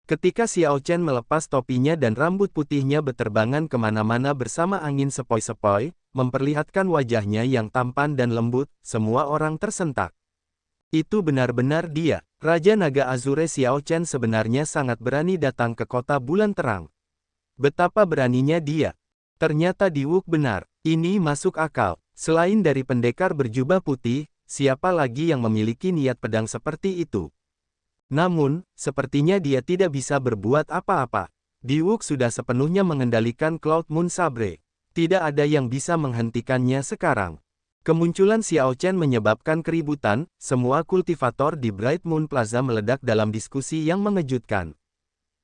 Ketika Xiao Chen melepas topinya dan rambut putihnya beterbangan kemana-mana bersama angin sepoi-sepoi, memperlihatkan wajahnya yang tampan dan lembut, semua orang tersentak. Itu benar-benar dia. Raja Naga Azure Xiao Chen sebenarnya sangat berani datang ke kota bulan terang. Betapa beraninya dia. Ternyata Diwuk benar. Ini masuk akal. Selain dari pendekar berjubah putih, siapa lagi yang memiliki niat pedang seperti itu? Namun, sepertinya dia tidak bisa berbuat apa-apa. Diwuk sudah sepenuhnya mengendalikan Cloud Moon Sabre. Tidak ada yang bisa menghentikannya sekarang. Kemunculan Xiao Chen menyebabkan keributan, semua kultivator di Bright Moon Plaza meledak dalam diskusi yang mengejutkan.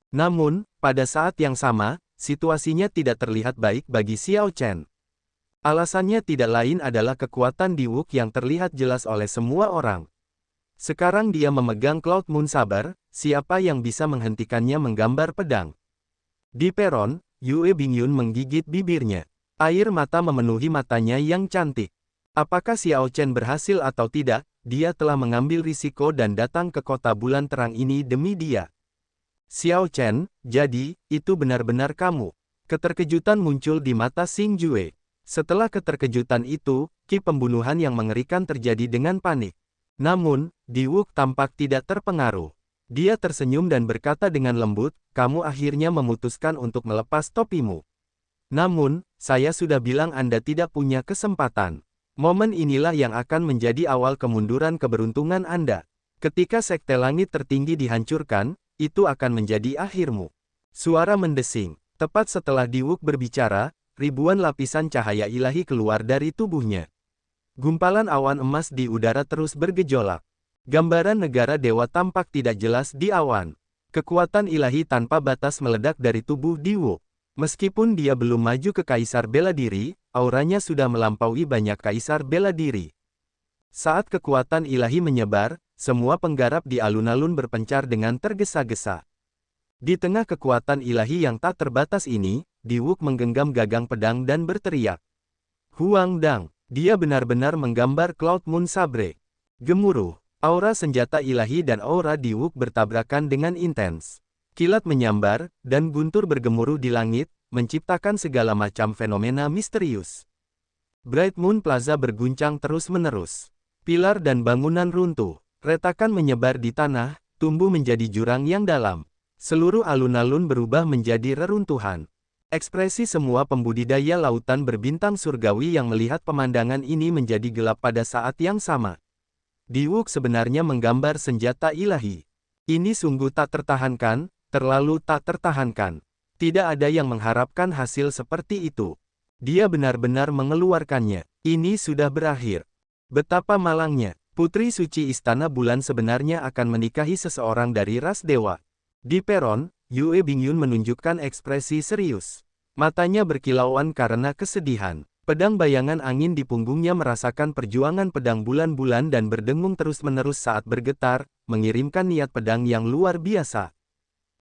Namun, pada saat yang sama, situasinya tidak terlihat baik bagi Xiao Chen. Alasannya tidak lain adalah kekuatan Diwuk yang terlihat jelas oleh semua orang. Sekarang dia memegang Cloud Moon Saber, siapa yang bisa menghentikannya menggambar pedang. Di peron, Yue Bingyun menggigit bibirnya. Air mata memenuhi matanya yang cantik. Apakah Xiao Chen berhasil atau tidak, dia telah mengambil risiko dan datang ke kota bulan terang ini demi dia. Xiao Chen, jadi, itu benar-benar kamu. Keterkejutan muncul di mata Xing Jue. Setelah keterkejutan itu, ki pembunuhan yang mengerikan terjadi dengan panik. Namun, Diwuk tampak tidak terpengaruh. Dia tersenyum dan berkata dengan lembut, kamu akhirnya memutuskan untuk melepas topimu. Namun, saya sudah bilang Anda tidak punya kesempatan. Momen inilah yang akan menjadi awal kemunduran keberuntungan Anda. Ketika sekte langit tertinggi dihancurkan, itu akan menjadi akhirmu. Suara mendesing. Tepat setelah Diwuk berbicara, ribuan lapisan cahaya ilahi keluar dari tubuhnya. Gumpalan awan emas di udara terus bergejolak. Gambaran negara dewa tampak tidak jelas di awan. Kekuatan ilahi tanpa batas meledak dari tubuh Diwuk. Meskipun dia belum maju ke Kaisar Bela Diri, auranya sudah melampaui banyak Kaisar Bela Diri. Saat kekuatan ilahi menyebar, semua penggarap di alun-alun berpencar dengan tergesa-gesa. Di tengah kekuatan ilahi yang tak terbatas ini, Diwuk menggenggam gagang pedang dan berteriak. Huang Dang, dia benar-benar menggambar Cloud Moon Sabre. Gemuruh. Aura senjata ilahi dan aura Diwuk bertabrakan dengan intens. Kilat menyambar, dan guntur bergemuruh di langit, menciptakan segala macam fenomena misterius. Bright Moon Plaza berguncang terus-menerus. Pilar dan bangunan runtuh. Retakan menyebar di tanah, tumbuh menjadi jurang yang dalam. Seluruh alun-alun berubah menjadi reruntuhan. Ekspresi semua pembudidaya lautan berbintang surgawi yang melihat pemandangan ini menjadi gelap pada saat yang sama. Diwuk sebenarnya menggambar senjata ilahi. Ini sungguh tak tertahankan, terlalu tak tertahankan. Tidak ada yang mengharapkan hasil seperti itu. Dia benar-benar mengeluarkannya. Ini sudah berakhir. Betapa malangnya, Putri Suci Istana Bulan sebenarnya akan menikahi seseorang dari ras dewa. Di peron, Yue Bingyun menunjukkan ekspresi serius. Matanya berkilauan karena kesedihan. Pedang bayangan angin di punggungnya merasakan perjuangan pedang bulan-bulan dan berdengung terus-menerus saat bergetar, mengirimkan niat pedang yang luar biasa.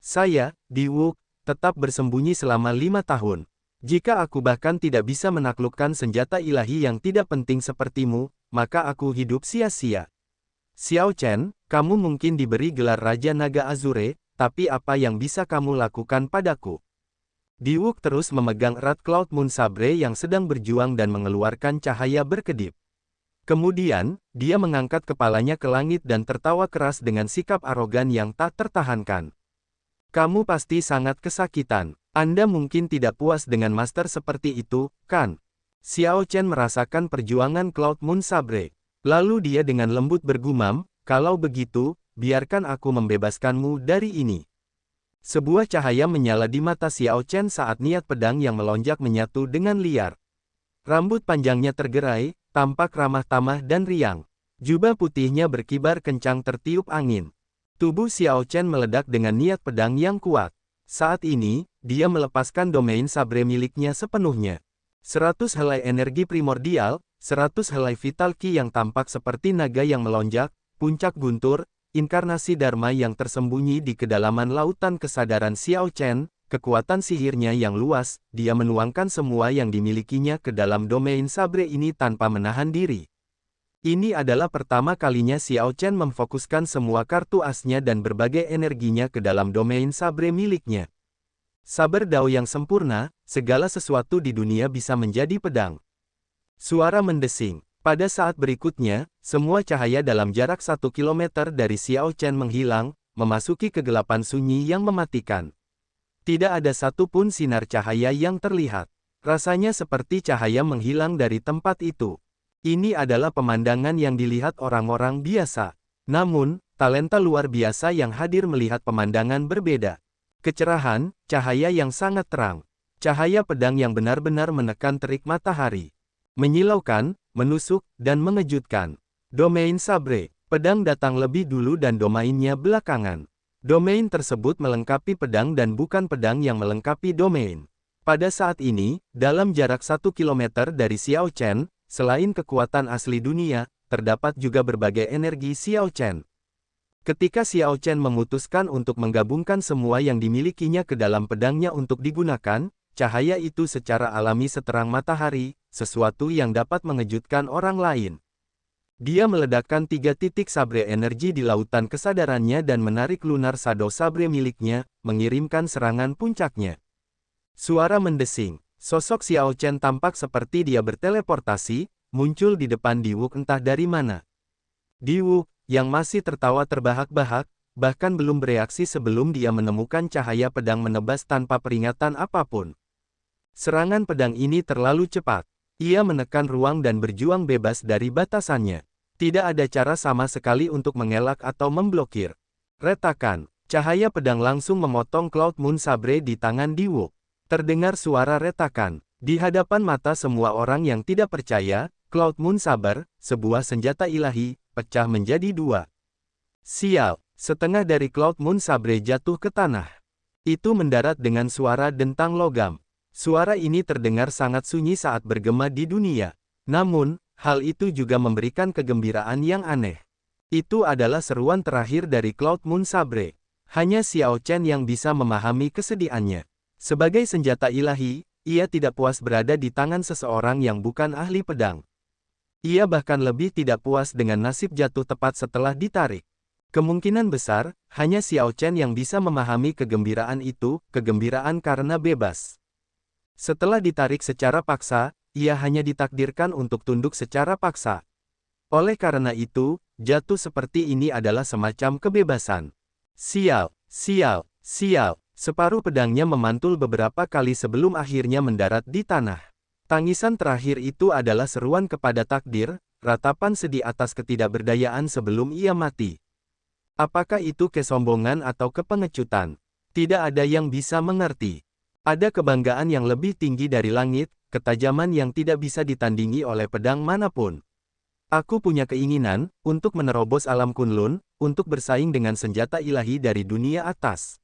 Saya, Diwuk, tetap bersembunyi selama 5 tahun. Jika aku bahkan tidak bisa menaklukkan senjata ilahi yang tidak penting sepertimu, maka aku hidup sia-sia. Xiao Chen, kamu mungkin diberi gelar Raja Naga Azure, tapi apa yang bisa kamu lakukan padaku? Diwuk terus memegang erat Cloud Moon Sabre yang sedang berjuang dan mengeluarkan cahaya berkedip. Kemudian, dia mengangkat kepalanya ke langit dan tertawa keras dengan sikap arogan yang tak tertahankan. Kamu pasti sangat kesakitan. Anda mungkin tidak puas dengan master seperti itu, kan? Xiao Chen merasakan perjuangan Cloud Moon Sabre. Lalu dia dengan lembut bergumam, kalau begitu, biarkan aku membebaskanmu dari ini. Sebuah cahaya menyala di mata Xiao Chen saat niat pedang yang melonjak menyatu dengan liar. Rambut panjangnya tergerai, tampak ramah tamah dan riang. Jubah putihnya berkibar kencang tertiup angin. Tubuh Xiao Chen meledak dengan niat pedang yang kuat. Saat ini, dia melepaskan domain sabre miliknya sepenuhnya. 100 helai energi primordial, 100 helai vital ki yang tampak seperti naga yang melonjak, puncak guntur, inkarnasi Dharma yang tersembunyi di kedalaman lautan kesadaran Xiao Chen, kekuatan sihirnya yang luas, dia menuangkan semua yang dimilikinya ke dalam domain sabre ini tanpa menahan diri. Ini adalah pertama kalinya Xiao Chen memfokuskan semua kartu asnya dan berbagai energinya ke dalam domain sabre miliknya. Saber Dao yang sempurna, segala sesuatu di dunia bisa menjadi pedang. Suara mendesing. Pada saat berikutnya, semua cahaya dalam jarak 1 kilometer dari Xiao Chen menghilang, memasuki kegelapan sunyi yang mematikan. Tidak ada satupun sinar cahaya yang terlihat. Rasanya seperti cahaya menghilang dari tempat itu. Ini adalah pemandangan yang dilihat orang-orang biasa. Namun, talenta luar biasa yang hadir melihat pemandangan berbeda. Kecerahan, cahaya yang sangat terang. Cahaya pedang yang benar-benar menekan terik matahari. Menyilaukan, menusuk, dan mengejutkan. Domain sabre. Pedang datang lebih dulu dan domainnya belakangan. Domain tersebut melengkapi pedang dan bukan pedang yang melengkapi domain. Pada saat ini, dalam jarak 1 kilometer dari Xiao Chen, selain kekuatan asli dunia, terdapat juga berbagai energi Xiao Chen. Ketika Xiao Chen memutuskan untuk menggabungkan semua yang dimilikinya ke dalam pedangnya untuk digunakan, cahaya itu secara alami seterang matahari, sesuatu yang dapat mengejutkan orang lain. Dia meledakkan 3 titik sabre energi di lautan kesadarannya dan menarik lunar shadow sabre miliknya, mengirimkan serangan puncaknya. Suara mendesing. Sosok Xiao Chen tampak seperti dia berteleportasi, muncul di depan Diwuk entah dari mana. Diwuk, yang masih tertawa terbahak-bahak, bahkan belum bereaksi sebelum dia menemukan cahaya pedang menebas tanpa peringatan apapun. Serangan pedang ini terlalu cepat. Ia menekan ruang dan berjuang bebas dari batasannya. Tidak ada cara sama sekali untuk mengelak atau memblokir. Retakan. Cahaya pedang langsung memotong Cloud Moon Sabre di tangan Diwuk. Terdengar suara retakan. Di hadapan mata semua orang yang tidak percaya, Cloud Moon Saber, sebuah senjata ilahi, pecah menjadi 2. Sial, setengah dari Cloud Moon Sabre jatuh ke tanah. Itu mendarat dengan suara dentang logam. Suara ini terdengar sangat sunyi saat bergema di dunia. Namun, hal itu juga memberikan kegembiraan yang aneh. Itu adalah seruan terakhir dari Cloud Moon Sabre. Hanya Xiao Chen yang bisa memahami kesedihannya. Sebagai senjata ilahi, ia tidak puas berada di tangan seseorang yang bukan ahli pedang. Ia bahkan lebih tidak puas dengan nasib jatuh tepat setelah ditarik. Kemungkinan besar, hanya Xiao Chen yang bisa memahami kegembiraan itu, kegembiraan karena bebas. Setelah ditarik secara paksa, ia hanya ditakdirkan untuk tunduk secara paksa. Oleh karena itu, jatuh seperti ini adalah semacam kebebasan. Sial, sial, sial. Separuh pedangnya memantul beberapa kali sebelum akhirnya mendarat di tanah. Tangisan terakhir itu adalah seruan kepada takdir, ratapan sedih atas ketidakberdayaan sebelum ia mati. Apakah itu kesombongan atau kepengecutan? Tidak ada yang bisa mengerti. Ada kebanggaan yang lebih tinggi dari langit, ketajaman yang tidak bisa ditandingi oleh pedang manapun. Aku punya keinginan untuk menerobos alam Kunlun, untuk bersaing dengan senjata ilahi dari dunia atas.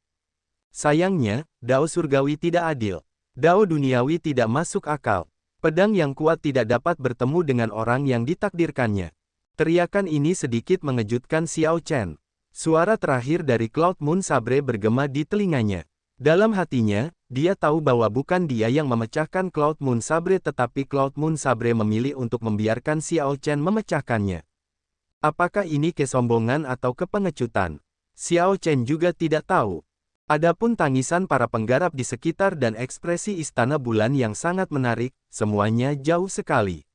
Sayangnya, Dao surgawi tidak adil. Dao duniawi tidak masuk akal. Pedang yang kuat tidak dapat bertemu dengan orang yang ditakdirkannya. Teriakan ini sedikit mengejutkan Xiao Chen. Suara terakhir dari Cloud Moon Sabre bergema di telinganya. Dalam hatinya, dia tahu bahwa bukan dia yang memecahkan Cloud Moon Sabre tetapi Cloud Moon Sabre memilih untuk membiarkan Xiao Chen memecahkannya. Apakah ini kesombongan atau kepengecutan? Xiao Chen juga tidak tahu. Adapun tangisan para penggarap di sekitar dan ekspresi istana bulan yang sangat menarik, semuanya jauh sekali.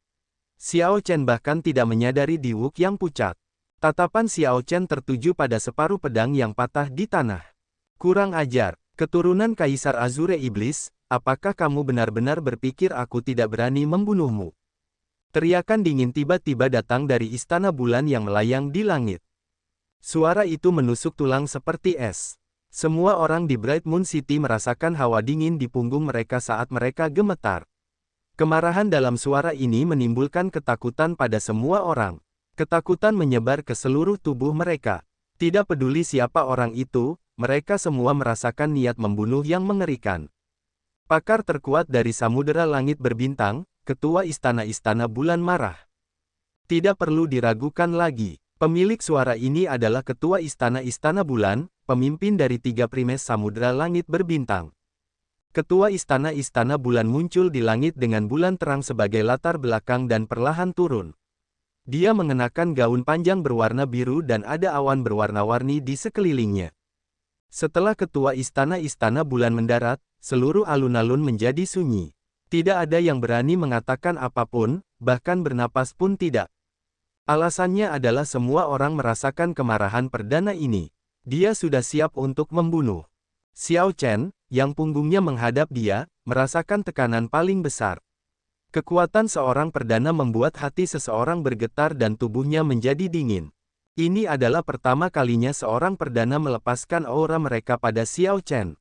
Xiao Chen bahkan tidak menyadari Diwuk yang pucat. Tatapan Xiao Chen tertuju pada separuh pedang yang patah di tanah. Kurang ajar, keturunan Kaisar Azure Iblis, apakah kamu benar-benar berpikir aku tidak berani membunuhmu? Teriakan dingin tiba-tiba datang dari istana bulan yang melayang di langit. Suara itu menusuk tulang seperti es. Semua orang di Bright Moon City merasakan hawa dingin di punggung mereka saat mereka gemetar. Kemarahan dalam suara ini menimbulkan ketakutan pada semua orang. Ketakutan menyebar ke seluruh tubuh mereka. Tidak peduli siapa orang itu, mereka semua merasakan niat membunuh yang mengerikan. Pakar terkuat dari Samudera Langit Berbintang, Ketua Istana-Istana Bulan marah. Tidak perlu diragukan lagi. Pemilik suara ini adalah Ketua Istana-Istana Bulan, pemimpin dari 3 primes Samudera Langit Berbintang. Ketua Istana-Istana Bulan muncul di langit dengan bulan terang sebagai latar belakang dan perlahan turun. Dia mengenakan gaun panjang berwarna biru dan ada awan berwarna-warni di sekelilingnya. Setelah ketua istana bulan mendarat, seluruh alun-alun menjadi sunyi. Tidak ada yang berani mengatakan apapun, bahkan bernapas pun tidak. Alasannya adalah semua orang merasakan kemarahan perdana ini. Dia sudah siap untuk membunuh. Xiao Chen, yang punggungnya menghadap dia, merasakan tekanan paling besar. Kekuatan seorang perdana membuat hati seseorang bergetar dan tubuhnya menjadi dingin. Ini adalah pertama kalinya seorang perdana melepaskan aura mereka pada Xiao Chen.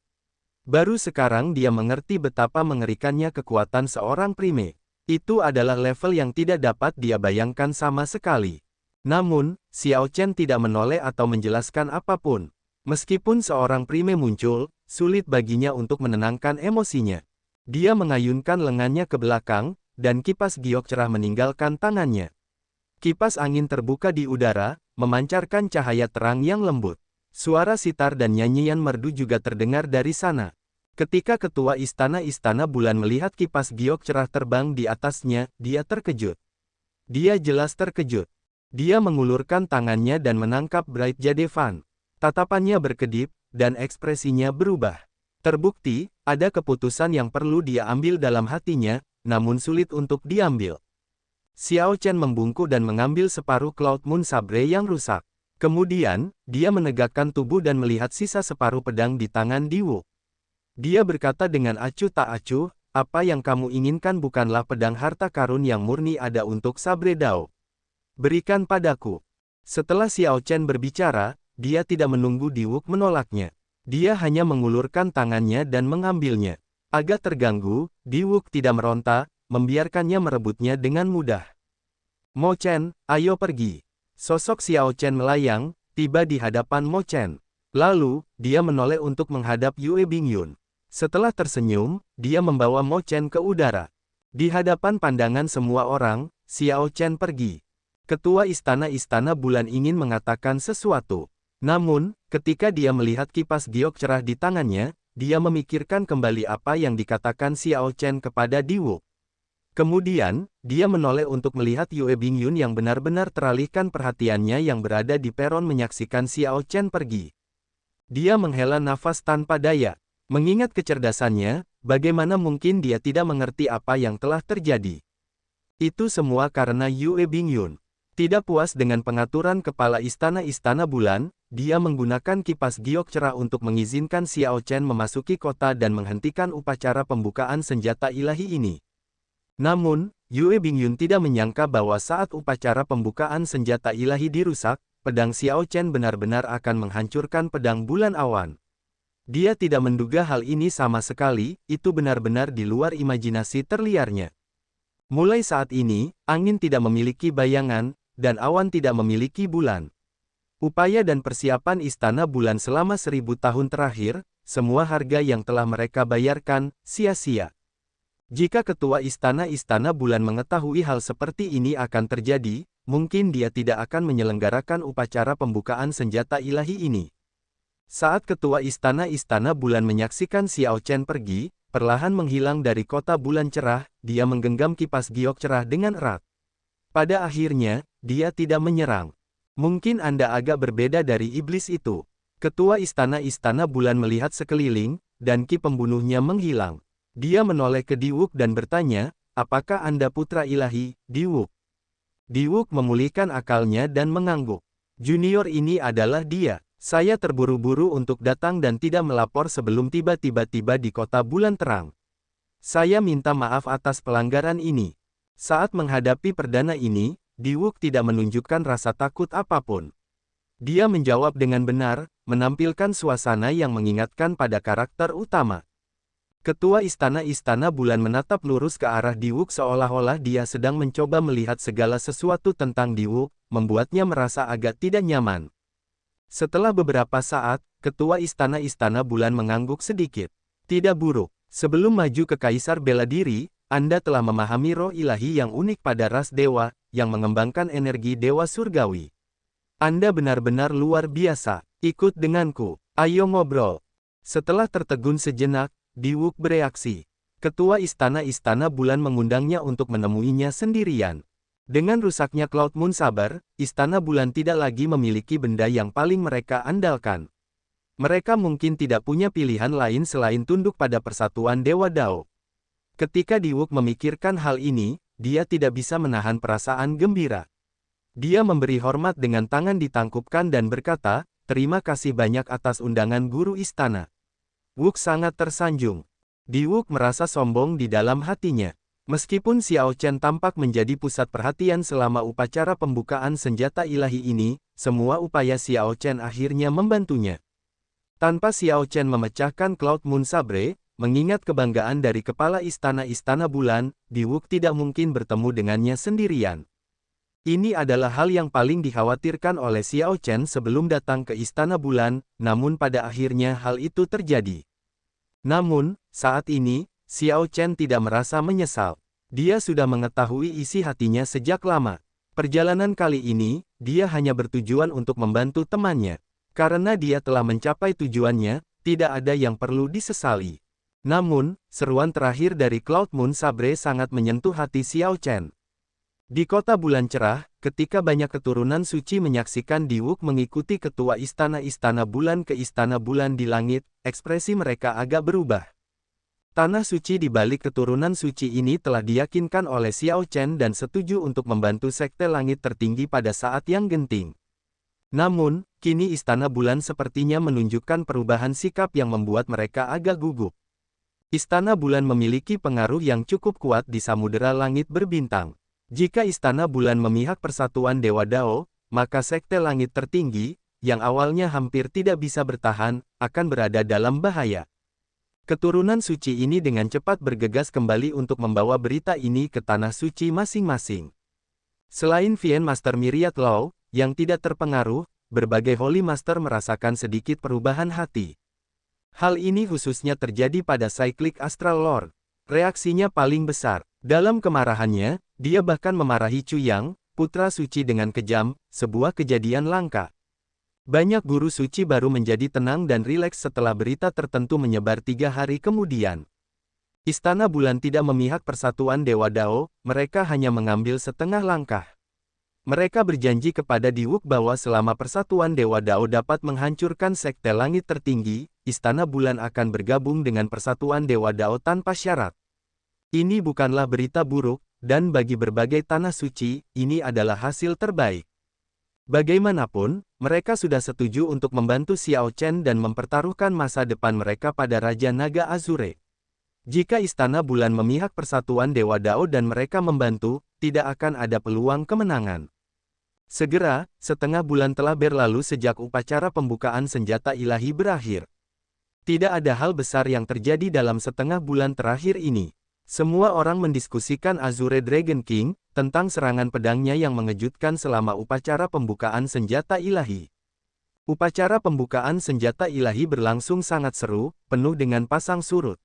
Baru sekarang dia mengerti betapa mengerikannya kekuatan seorang prime. Itu adalah level yang tidak dapat dia bayangkan sama sekali. Namun, Xiao Chen tidak menoleh atau menjelaskan apapun. Meskipun seorang prime muncul, sulit baginya untuk menenangkan emosinya. Dia mengayunkan lengannya ke belakang, dan kipas giok cerah meninggalkan tangannya. Kipas angin terbuka di udara, memancarkan cahaya terang yang lembut. Suara sitar dan nyanyian merdu juga terdengar dari sana. Ketika ketua istana bulan melihat kipas giok cerah terbang di atasnya, dia terkejut. Dia jelas terkejut. Dia mengulurkan tangannya dan menangkap Bright Jadevan. Tatapannya berkedip, dan ekspresinya berubah. Terbukti, ada keputusan yang perlu dia ambil dalam hatinya, namun sulit untuk diambil. Xiao Chen membungkuk dan mengambil separuh Cloud Moon Sabre yang rusak. Kemudian, dia menegakkan tubuh dan melihat sisa separuh pedang di tangan Diwu. Dia berkata dengan acuh tak acuh, apa yang kamu inginkan bukanlah pedang harta karun yang murni ada untuk Sabre Dao. Berikan padaku. Setelah Xiao Chen berbicara, dia tidak menunggu Diwu menolaknya. Dia hanya mengulurkan tangannya dan mengambilnya. Agak terganggu, Diwu tidak meronta, membiarkannya merebutnya dengan mudah. Mo Chen, ayo pergi. Sosok Xiao Chen melayang, tiba di hadapan Mo Chen. Lalu, dia menoleh untuk menghadap Yue Bingyun. Setelah tersenyum, dia membawa Mo Chen ke udara. Di hadapan pandangan semua orang, Xiao Chen pergi. Ketua istana bulan ingin mengatakan sesuatu. Namun, ketika dia melihat kipas giok cerah di tangannya, dia memikirkan kembali apa yang dikatakan Xiao Chen kepada Diwu. Kemudian, dia menoleh untuk melihat Yue Bingyun yang benar-benar teralihkan perhatiannya yang berada di peron menyaksikan Xiao Chen pergi. Dia menghela nafas tanpa daya. Mengingat kecerdasannya, bagaimana mungkin dia tidak mengerti apa yang telah terjadi. Itu semua karena Yue Bingyun. Tidak puas dengan pengaturan kepala istana bulan, dia menggunakan kipas giok cerah untuk mengizinkan Xiao Chen memasuki kota dan menghentikan upacara pembukaan senjata ilahi ini. Namun, Yue Bingyun tidak menyangka bahwa saat upacara pembukaan senjata ilahi dirusak, pedang Xiao Chen benar-benar akan menghancurkan pedang bulan awan. Dia tidak menduga hal ini sama sekali, itu benar-benar di luar imajinasi terliarnya. Mulai saat ini, angin tidak memiliki bayangan, dan awan tidak memiliki bulan. Upaya dan persiapan istana bulan selama 1000 tahun terakhir, semua harga yang telah mereka bayarkan, sia-sia. Jika ketua istana bulan mengetahui hal seperti ini akan terjadi, mungkin dia tidak akan menyelenggarakan upacara pembukaan senjata ilahi ini. Saat ketua istana bulan menyaksikan Xiao Chen pergi, perlahan menghilang dari kota bulan cerah, dia menggenggam kipas giok cerah dengan erat. Pada akhirnya, dia tidak menyerang. Mungkin Anda agak berbeda dari iblis itu. Ketua istana bulan melihat sekeliling, dan ki pembunuhnya menghilang. Dia menoleh ke Diwu dan bertanya, apakah Anda putra ilahi, Diwu? Diwu memulihkan akalnya dan mengangguk. Junior ini adalah dia. Saya terburu-buru untuk datang dan tidak melapor sebelum tiba-tiba di kota bulan terang. Saya minta maaf atas pelanggaran ini. Saat menghadapi perdana ini, Diwu tidak menunjukkan rasa takut apapun. Dia menjawab dengan benar, menampilkan suasana yang mengingatkan pada karakter utama. Ketua istana bulan menatap lurus ke arah Diwu seolah-olah dia sedang mencoba melihat segala sesuatu tentang Diwu, membuatnya merasa agak tidak nyaman. Setelah beberapa saat, ketua istana bulan mengangguk sedikit. Tidak buruk. Sebelum maju ke Kaisar Bela Diri, Anda telah memahami roh ilahi yang unik pada ras dewa, yang mengembangkan energi dewa surgawi. Anda benar-benar luar biasa. Ikut denganku. Ayo ngobrol. Setelah tertegun sejenak, Diwu bereaksi. Ketua istana bulan mengundangnya untuk menemuinya sendirian. Dengan rusaknya Cloud Moon Saber, Istana Bulan tidak lagi memiliki benda yang paling mereka andalkan. Mereka mungkin tidak punya pilihan lain selain tunduk pada persatuan Dewa Dao. Ketika Diwuk memikirkan hal ini, dia tidak bisa menahan perasaan gembira. Dia memberi hormat dengan tangan ditangkupkan dan berkata, "Terima kasih banyak atas undangan guru istana." Wuk sangat tersanjung. Diwuk merasa sombong di dalam hatinya. Meskipun Xiao Chen tampak menjadi pusat perhatian selama upacara pembukaan senjata ilahi ini, semua upaya Xiao Chen akhirnya membantunya. Tanpa Xiao Chen memecahkan Cloud Moon Sabre, mengingat kebanggaan dari kepala istana-istana bulan, Diwuk tidak mungkin bertemu dengannya sendirian. Ini adalah hal yang paling dikhawatirkan oleh Xiao Chen sebelum datang ke istana bulan, namun pada akhirnya hal itu terjadi. Namun, saat ini, Xiao Chen tidak merasa menyesal. Dia sudah mengetahui isi hatinya sejak lama. Perjalanan kali ini, dia hanya bertujuan untuk membantu temannya. Karena dia telah mencapai tujuannya, tidak ada yang perlu disesali. Namun, seruan terakhir dari Cloud Moon Sabre sangat menyentuh hati Xiao Chen. Di kota bulan cerah, ketika banyak keturunan suci menyaksikan Diwuk mengikuti ketua istana-istana bulan ke istana bulan di langit, ekspresi mereka agak berubah. Tanah suci di balik keturunan suci ini telah diyakinkan oleh Xiao Chen dan setuju untuk membantu sekte langit tertinggi pada saat yang genting. Namun, kini istana bulan sepertinya menunjukkan perubahan sikap yang membuat mereka agak gugup. Istana bulan memiliki pengaruh yang cukup kuat di samudera langit berbintang. Jika istana bulan memihak persatuan Dewa Dao, maka sekte langit tertinggi, yang awalnya hampir tidak bisa bertahan, akan berada dalam bahaya. Keturunan suci ini dengan cepat bergegas kembali untuk membawa berita ini ke tanah suci masing-masing. Selain Vien Master Myriad Law, yang tidak terpengaruh, berbagai Holy Master merasakan sedikit perubahan hati. Hal ini khususnya terjadi pada Cyclic Astral Lord. Reaksinya paling besar. Dalam kemarahannya, dia bahkan memarahi Chu Yang, putra suci dengan kejam, sebuah kejadian langka. Banyak guru suci baru menjadi tenang dan rileks setelah berita tertentu menyebar 3 hari kemudian. Istana bulan tidak memihak persatuan Dewa Dao, mereka hanya mengambil setengah langkah. Mereka berjanji kepada Diwuk bahwa selama persatuan Dewa Dao dapat menghancurkan sekte langit tertinggi, istana bulan akan bergabung dengan persatuan Dewa Dao tanpa syarat. Ini bukanlah berita buruk, dan bagi berbagai tanah suci, ini adalah hasil terbaik. Bagaimanapun, mereka sudah setuju untuk membantu Xiao Chen dan mempertaruhkan masa depan mereka pada Raja Naga Azure. Jika istana bulan memihak persatuan Dewa Dao dan mereka membantu, tidak akan ada peluang kemenangan. Segera, setengah bulan telah berlalu sejak upacara pembukaan senjata ilahi berakhir. Tidak ada hal besar yang terjadi dalam setengah bulan terakhir ini. Semua orang mendiskusikan Azure Dragon King, tentang serangan pedangnya yang mengejutkan selama upacara pembukaan senjata ilahi. Upacara pembukaan senjata ilahi berlangsung sangat seru, penuh dengan pasang surut.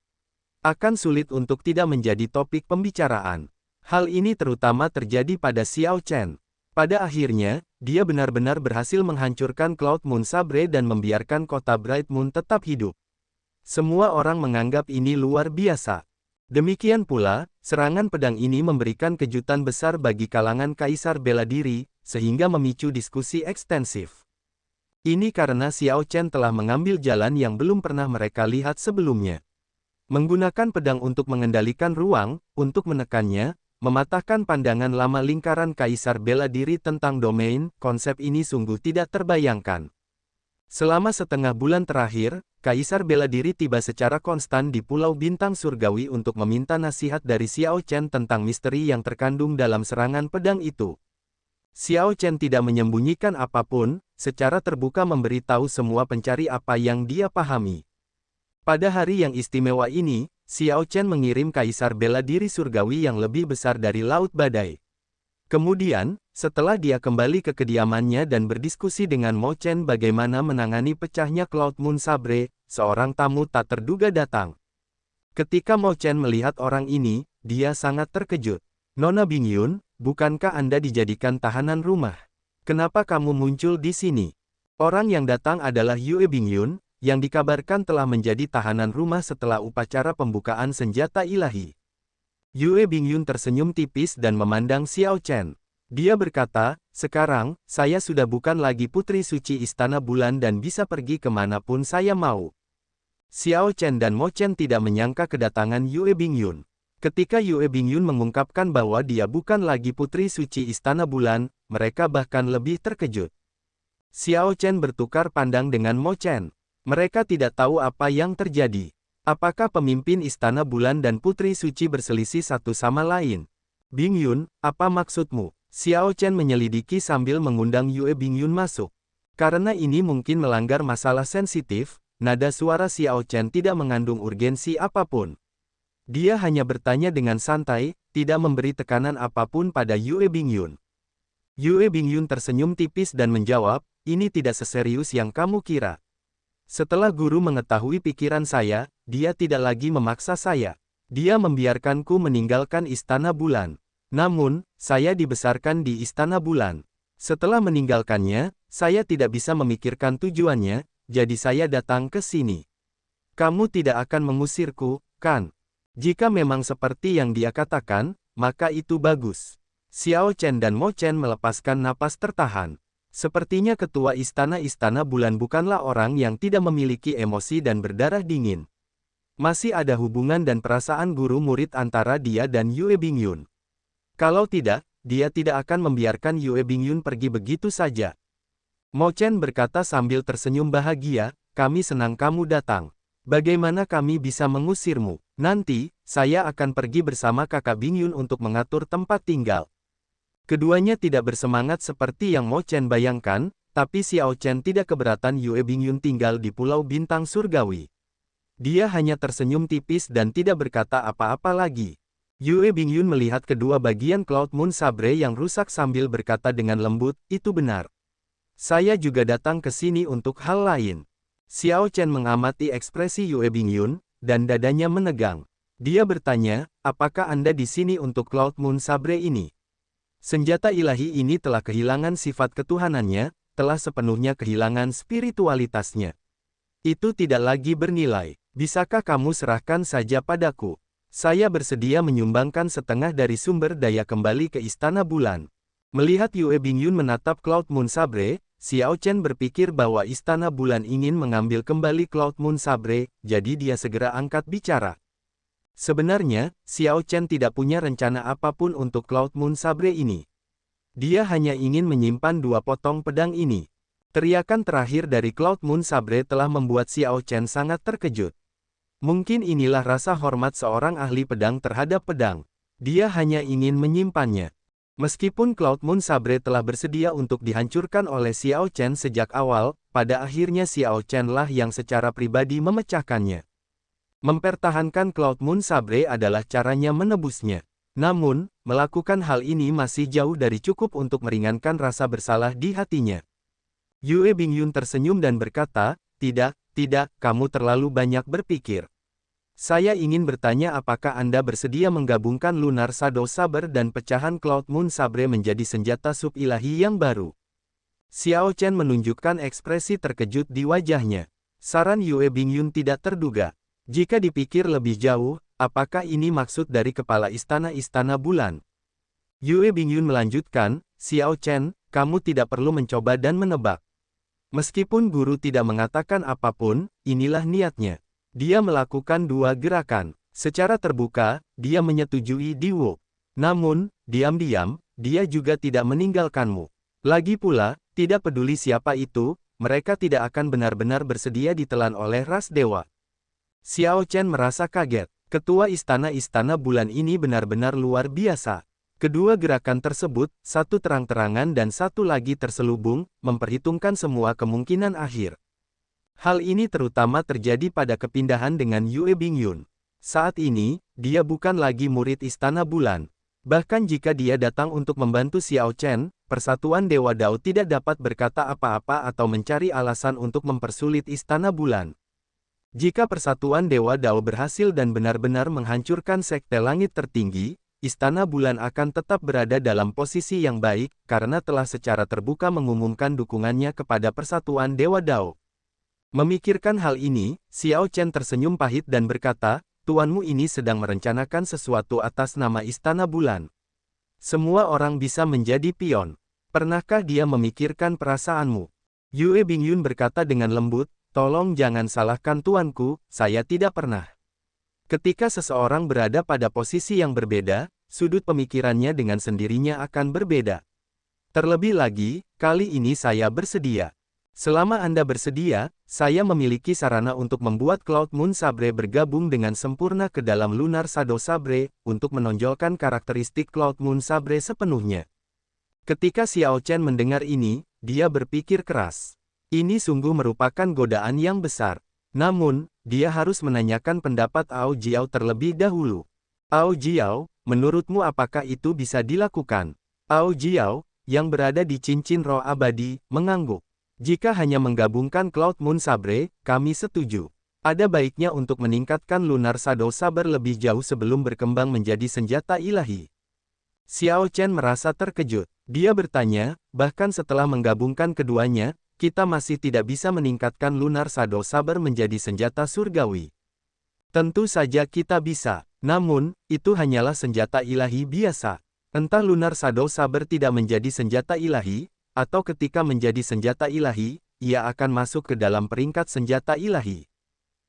Akan sulit untuk tidak menjadi topik pembicaraan. Hal ini terutama terjadi pada Xiao Chen. Pada akhirnya, dia benar-benar berhasil menghancurkan Cloud Moon Sabre dan membiarkan kota Bright Moon tetap hidup. Semua orang menganggap ini luar biasa. Demikian pula, serangan pedang ini memberikan kejutan besar bagi kalangan Kaisar Bela Diri, sehingga memicu diskusi ekstensif. Ini karena Xiao Chen telah mengambil jalan yang belum pernah mereka lihat sebelumnya. Menggunakan pedang untuk mengendalikan ruang, untuk menekannya, mematahkan pandangan lama lingkaran Kaisar Bela Diri tentang domain, konsep ini sungguh tidak terbayangkan. Selama setengah bulan terakhir, Kaisar Bela Diri tiba secara konstan di Pulau Bintang Surgawi untuk meminta nasihat dari Xiao Chen tentang misteri yang terkandung dalam serangan pedang itu. Xiao Chen tidak menyembunyikan apapun, secara terbuka memberitahu semua pencari apa yang dia pahami. Pada hari yang istimewa ini, Xiao Chen mengirim Kaisar Bela Diri Surgawi yang lebih besar dari Laut Badai. Kemudian, setelah dia kembali ke kediamannya dan berdiskusi dengan Mo Chen bagaimana menangani pecahnya Cloud Moon Sabre, seorang tamu tak terduga datang. Ketika Mo Chen melihat orang ini, dia sangat terkejut. "Nona Bingyun, bukankah Anda dijadikan tahanan rumah? Kenapa kamu muncul di sini?" Orang yang datang adalah Yue Bingyun, yang dikabarkan telah menjadi tahanan rumah setelah upacara pembukaan senjata ilahi. Yue Bingyun tersenyum tipis dan memandang Xiao Chen. Dia berkata, sekarang, saya sudah bukan lagi putri suci Istana Bulan dan bisa pergi kemanapun saya mau. Xiao Chen dan Mo Chen tidak menyangka kedatangan Yue Bingyun. Ketika Yue Bingyun mengungkapkan bahwa dia bukan lagi putri suci Istana Bulan, mereka bahkan lebih terkejut. Xiao Chen bertukar pandang dengan Mo Chen. Mereka tidak tahu apa yang terjadi. Apakah pemimpin Istana Bulan dan Putri Suci berselisih satu sama lain? Bingyun, apa maksudmu? Xiao Chen menyelidiki sambil mengundang Yue Bingyun masuk. Karena ini mungkin melanggar masalah sensitif, nada suara Xiao Chen tidak mengandung urgensi apapun. Dia hanya bertanya dengan santai, tidak memberi tekanan apapun pada Yue Bingyun. Yue Bingyun tersenyum tipis dan menjawab, ini tidak seserius yang kamu kira. Setelah guru mengetahui pikiran saya, dia tidak lagi memaksa saya. Dia membiarkanku meninggalkan Istana Bulan. Namun, saya dibesarkan di Istana Bulan. Setelah meninggalkannya, saya tidak bisa memikirkan tujuannya, jadi saya datang ke sini. Kamu tidak akan mengusirku, kan? Jika memang seperti yang dia katakan, maka itu bagus. Xiao Chen dan Mo Chen melepaskan napas tertahan. Sepertinya ketua Istana Bulan bukanlah orang yang tidak memiliki emosi dan berdarah dingin. Masih ada hubungan dan perasaan guru murid antara dia dan Yue Bingyun. Kalau tidak, dia tidak akan membiarkan Yue Bingyun pergi begitu saja. Mo Chen berkata sambil tersenyum bahagia, kami senang kamu datang. Bagaimana kami bisa mengusirmu? Nanti, saya akan pergi bersama kakak Bingyun untuk mengatur tempat tinggal. Keduanya tidak bersemangat seperti yang Mo Chen bayangkan, tapi Xiao Chen tidak keberatan Yue Bingyun tinggal di Pulau Bintang Surgawi. Dia hanya tersenyum tipis dan tidak berkata apa-apa lagi. Yue Bingyun melihat kedua bagian Cloud Moon Sabre yang rusak sambil berkata dengan lembut, itu benar. Saya juga datang ke sini untuk hal lain. Xiao Chen mengamati ekspresi Yue Bingyun, dan dadanya menegang. Dia bertanya, apakah Anda di sini untuk Cloud Moon Sabre ini? Senjata ilahi ini telah kehilangan sifat ketuhanannya, telah sepenuhnya kehilangan spiritualitasnya. Itu tidak lagi bernilai. Bisakah kamu serahkan saja padaku? Saya bersedia menyumbangkan setengah dari sumber daya kembali ke Istana Bulan. Melihat Yue Bingyun menatap Cloud Moon Sabre, Xiao Chen berpikir bahwa Istana Bulan ingin mengambil kembali Cloud Moon Sabre, jadi dia segera angkat bicara. Sebenarnya, Xiao Chen tidak punya rencana apapun untuk Cloud Moon Sabre ini. Dia hanya ingin menyimpan dua potong pedang ini. Teriakan terakhir dari Cloud Moon Sabre telah membuat Xiao Chen sangat terkejut. Mungkin inilah rasa hormat seorang ahli pedang terhadap pedang. Dia hanya ingin menyimpannya. Meskipun Cloud Moon Sabre telah bersedia untuk dihancurkan oleh Xiao Chen sejak awal, pada akhirnya Xiao Chen lah yang secara pribadi memecahkannya. Mempertahankan Cloud Moon Sabre adalah caranya menebusnya. Namun, melakukan hal ini masih jauh dari cukup untuk meringankan rasa bersalah di hatinya. Yue Bingyun tersenyum dan berkata, tidak, kamu terlalu banyak berpikir. Saya ingin bertanya apakah Anda bersedia menggabungkan Lunar Shadow Saber dan pecahan Cloud Moon Sabre menjadi senjata sub ilahi yang baru. Xiao Chen menunjukkan ekspresi terkejut di wajahnya. Saran Yue Bingyun tidak terduga. Jika dipikir lebih jauh, apakah ini maksud dari kepala Istana Bulan? Yue Bingyun melanjutkan, Xiao Chen, kamu tidak perlu mencoba dan menebak. Meskipun guru tidak mengatakan apapun, inilah niatnya. Dia melakukan dua gerakan. Secara terbuka, dia menyetujui Diwo. Namun, diam-diam, dia juga tidak meninggalkanmu. Lagi pula, tidak peduli siapa itu, mereka tidak akan benar-benar bersedia ditelan oleh ras dewa. Xiao Chen merasa kaget. Ketua Istana Bulan ini benar-benar luar biasa. Kedua gerakan tersebut, satu terang-terangan dan satu lagi terselubung, memperhitungkan semua kemungkinan akhir. Hal ini terutama terjadi pada kepindahan dengan Yue Bingyun. Saat ini, dia bukan lagi murid Istana Bulan. Bahkan jika dia datang untuk membantu Xiao Chen, Persatuan Dewa Dao tidak dapat berkata apa-apa atau mencari alasan untuk mempersulit Istana Bulan. Jika Persatuan Dewa Dao berhasil dan benar-benar menghancurkan Sekte Langit Tertinggi, Istana Bulan akan tetap berada dalam posisi yang baik, karena telah secara terbuka mengumumkan dukungannya kepada Persatuan Dewa Dao. Memikirkan hal ini, Xiao Chen tersenyum pahit dan berkata, tuanmu ini sedang merencanakan sesuatu atas nama Istana Bulan. Semua orang bisa menjadi pion. Pernahkah dia memikirkan perasaanmu? Yue Bingyun berkata dengan lembut, tolong jangan salahkan tuanku, saya tidak pernah. Ketika seseorang berada pada posisi yang berbeda, sudut pemikirannya dengan sendirinya akan berbeda. Terlebih lagi, kali ini saya bersedia. Selama Anda bersedia, saya memiliki sarana untuk membuat Cloud Moon Sabre bergabung dengan sempurna ke dalam Lunar Shadow Sabre, untuk menonjolkan karakteristik Cloud Moon Sabre sepenuhnya. Ketika Xiao Chen mendengar ini, dia berpikir keras. Ini sungguh merupakan godaan yang besar. Namun, dia harus menanyakan pendapat Ao Jiao terlebih dahulu. Ao Jiao, menurutmu apakah itu bisa dilakukan? Ao Jiao, yang berada di cincin roh abadi, mengangguk. Jika hanya menggabungkan Cloud Moon Sabre, kami setuju. Ada baiknya untuk meningkatkan Lunar Shadow Sabre lebih jauh sebelum berkembang menjadi senjata ilahi. Xiao Chen merasa terkejut. Dia bertanya, bahkan setelah menggabungkan keduanya, kita masih tidak bisa meningkatkan Lunar Shadow Sabre menjadi senjata surgawi. Tentu saja kita bisa, namun, itu hanyalah senjata ilahi biasa. Entah Lunar Shadow Sabre tidak menjadi senjata ilahi, atau ketika menjadi senjata ilahi, ia akan masuk ke dalam peringkat senjata ilahi.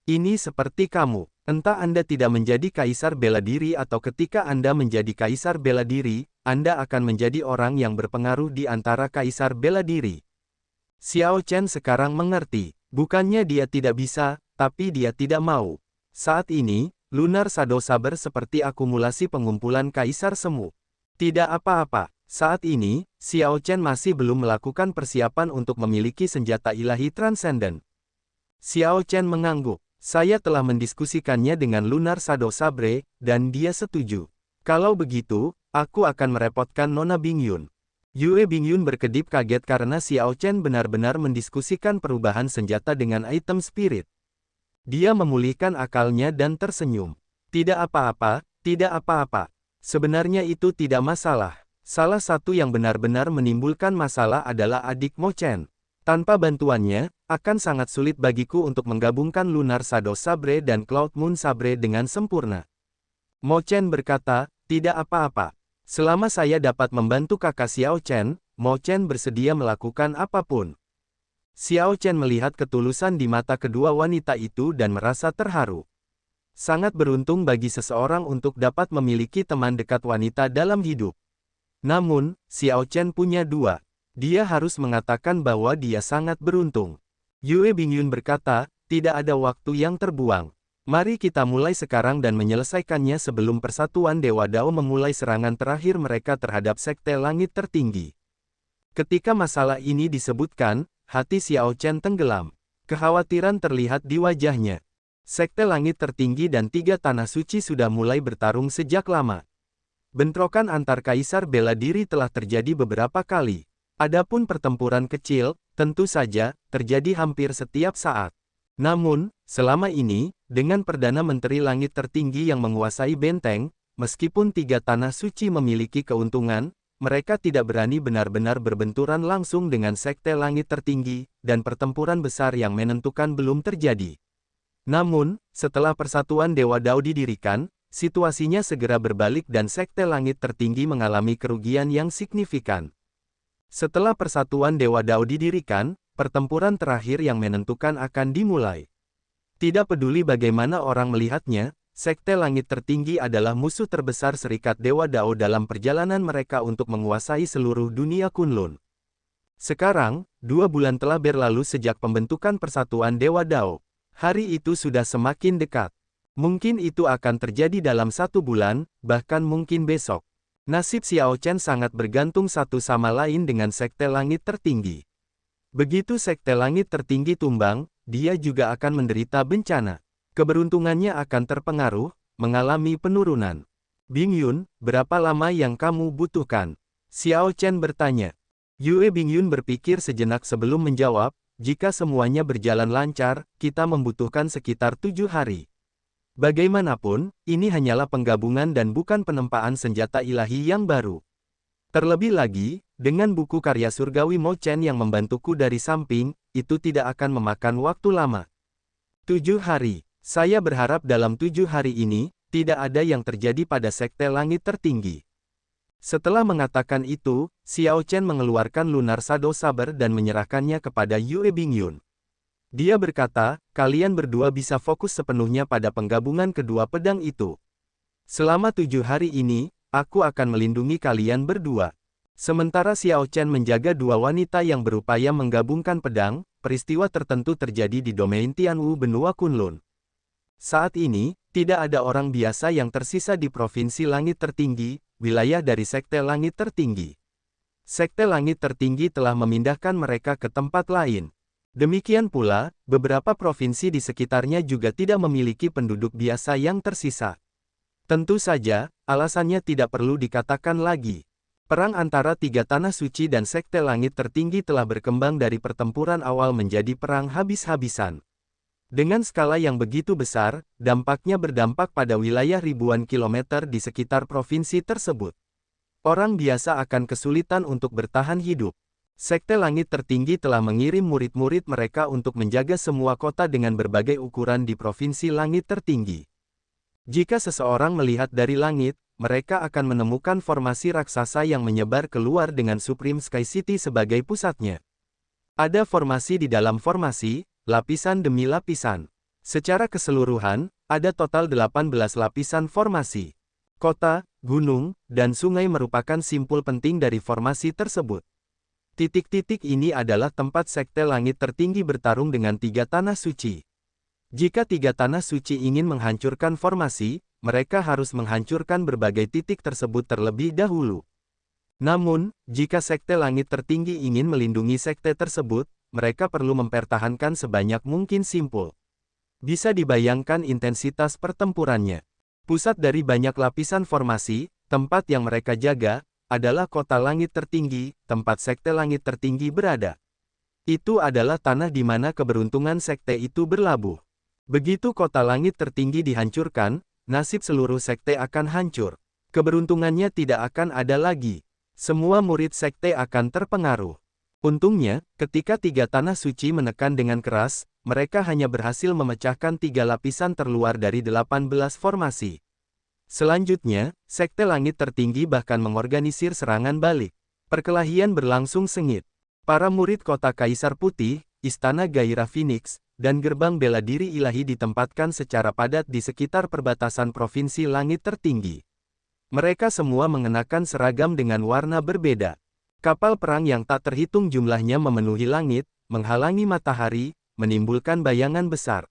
Ini seperti kamu, entah Anda tidak menjadi kaisar bela diri atau ketika Anda menjadi kaisar bela diri, Anda akan menjadi orang yang berpengaruh di antara kaisar bela diri. Xiao Chen sekarang mengerti, bukannya dia tidak bisa, tapi dia tidak mau. Saat ini, Lunar Shadow Sabre seperti akumulasi pengumpulan kaisar semu. Tidak apa-apa. Saat ini, Xiao Chen masih belum melakukan persiapan untuk memiliki senjata ilahi transenden. Xiao Chen mengangguk. Saya telah mendiskusikannya dengan Lunar Shadow Sabre, dan dia setuju. Kalau begitu, aku akan merepotkan Nona Bingyun. Yue Bingyun berkedip kaget karena Xiao Chen benar-benar mendiskusikan perubahan senjata dengan item spirit. Dia memulihkan akalnya dan tersenyum. Tidak apa-apa, tidak apa-apa. Sebenarnya itu tidak masalah. Salah satu yang benar-benar menimbulkan masalah adalah adik Mo Chen. Tanpa bantuannya, akan sangat sulit bagiku untuk menggabungkan Lunar Shadow Sabre dan Cloud Moon Sabre dengan sempurna. Mo Chen berkata, tidak apa-apa. Selama saya dapat membantu kakak Xiao Chen, Mo Chen bersedia melakukan apapun. Xiao Chen melihat ketulusan di mata kedua wanita itu dan merasa terharu. Sangat beruntung bagi seseorang untuk dapat memiliki teman dekat wanita dalam hidup. Namun, Xiao Chen punya dua. Dia harus mengatakan bahwa dia sangat beruntung. Yue Bingyun berkata, tidak ada waktu yang terbuang. Mari kita mulai sekarang dan menyelesaikannya sebelum Persatuan Dewa Dao memulai serangan terakhir mereka terhadap Sekte Langit Tertinggi. Ketika masalah ini disebutkan, hati Xiao Chen tenggelam. Kekhawatiran terlihat di wajahnya. Sekte Langit Tertinggi dan tiga tanah suci sudah mulai bertarung sejak lama. Bentrokan antar kaisar bela diri telah terjadi beberapa kali. Adapun pertempuran kecil, tentu saja, terjadi hampir setiap saat. Namun, selama ini, dengan Perdana Menteri Langit Tertinggi yang menguasai benteng, meskipun tiga tanah suci memiliki keuntungan, mereka tidak berani benar-benar berbenturan langsung dengan Sekte Langit Tertinggi, dan pertempuran besar yang menentukan belum terjadi. Namun, setelah Persatuan Dewa Dao didirikan, situasinya segera berbalik dan Sekte Langit Tertinggi mengalami kerugian yang signifikan. Setelah Persatuan Dewa Dao didirikan, pertempuran terakhir yang menentukan akan dimulai. Tidak peduli bagaimana orang melihatnya, Sekte Langit Tertinggi adalah musuh terbesar Serikat Dewa Dao dalam perjalanan mereka untuk menguasai seluruh dunia Kunlun. Sekarang, 2 bulan telah berlalu sejak pembentukan Persatuan Dewa Dao. Hari itu sudah semakin dekat. Mungkin itu akan terjadi dalam 1 bulan, bahkan mungkin besok. Nasib Xiao Chen sangat bergantung satu sama lain dengan Sekte Langit Tertinggi. Begitu Sekte Langit Tertinggi tumbang, dia juga akan menderita bencana. Keberuntungannya akan terpengaruh, mengalami penurunan. Bingyun, berapa lama yang kamu butuhkan? Xiao Chen bertanya. Yue Bingyun berpikir sejenak sebelum menjawab, jika semuanya berjalan lancar, kita membutuhkan sekitar 7 hari. Bagaimanapun, ini hanyalah penggabungan dan bukan penempaan senjata ilahi yang baru. Terlebih lagi, dengan buku karya surgawi Mo Chen yang membantuku dari samping, itu tidak akan memakan waktu lama. 7 hari. Saya berharap dalam 7 hari ini, tidak ada yang terjadi pada Sekte Langit Tertinggi. Setelah mengatakan itu, Xiao Chen mengeluarkan Lunar Shadow Saber dan menyerahkannya kepada Yue Bingyun. Dia berkata, kalian berdua bisa fokus sepenuhnya pada penggabungan kedua pedang itu. Selama 7 hari ini, aku akan melindungi kalian berdua. Sementara Xiao Chen menjaga dua wanita yang berupaya menggabungkan pedang, peristiwa tertentu terjadi di domain Tianwu benua Kunlun. Saat ini, tidak ada orang biasa yang tersisa di Provinsi Langit Tertinggi, wilayah dari Sekte Langit Tertinggi. Sekte Langit Tertinggi telah memindahkan mereka ke tempat lain. Demikian pula, beberapa provinsi di sekitarnya juga tidak memiliki penduduk biasa yang tersisa. Tentu saja, alasannya tidak perlu dikatakan lagi. Perang antara tiga tanah suci dan Sekte Langit Tertinggi telah berkembang dari pertempuran awal menjadi perang habis-habisan. Dengan skala yang begitu besar, dampaknya berdampak pada wilayah ribuan kilometer di sekitar provinsi tersebut. Orang biasa akan kesulitan untuk bertahan hidup. Sekte Langit Tertinggi telah mengirim murid-murid mereka untuk menjaga semua kota dengan berbagai ukuran di Provinsi Langit Tertinggi. Jika seseorang melihat dari langit, mereka akan menemukan formasi raksasa yang menyebar keluar dengan Supreme Sky City sebagai pusatnya. Ada formasi di dalam formasi, lapisan demi lapisan. Secara keseluruhan, ada total 18 lapisan formasi. Kota, gunung, dan sungai merupakan simpul penting dari formasi tersebut. Titik-titik ini adalah tempat Sekte Langit Tertinggi bertarung dengan tiga tanah suci. Jika tiga tanah suci ingin menghancurkan formasi, mereka harus menghancurkan berbagai titik tersebut terlebih dahulu. Namun, jika Sekte Langit Tertinggi ingin melindungi sekte tersebut, mereka perlu mempertahankan sebanyak mungkin simpul. Bisa dibayangkan intensitas pertempurannya. Pusat dari banyak lapisan formasi, tempat yang mereka jaga, adalah Kota Langit Tertinggi, tempat Sekte Langit Tertinggi berada. Itu adalah tanah di mana keberuntungan sekte itu berlabuh. Begitu Kota Langit Tertinggi dihancurkan, nasib seluruh sekte akan hancur. Keberuntungannya tidak akan ada lagi. Semua murid sekte akan terpengaruh. Untungnya, ketika tiga tanah suci menekan dengan keras, mereka hanya berhasil memecahkan tiga lapisan terluar dari 18 formasi. Selanjutnya, Sekte Langit Tertinggi bahkan mengorganisir serangan balik. Perkelahian berlangsung sengit. Para murid kota Kaisar Putih, Istana Gairah Phoenix, dan Gerbang Bela Diri Ilahi ditempatkan secara padat di sekitar perbatasan Provinsi Langit Tertinggi. Mereka semua mengenakan seragam dengan warna berbeda. Kapal perang yang tak terhitung jumlahnya memenuhi langit, menghalangi matahari, menimbulkan bayangan besar.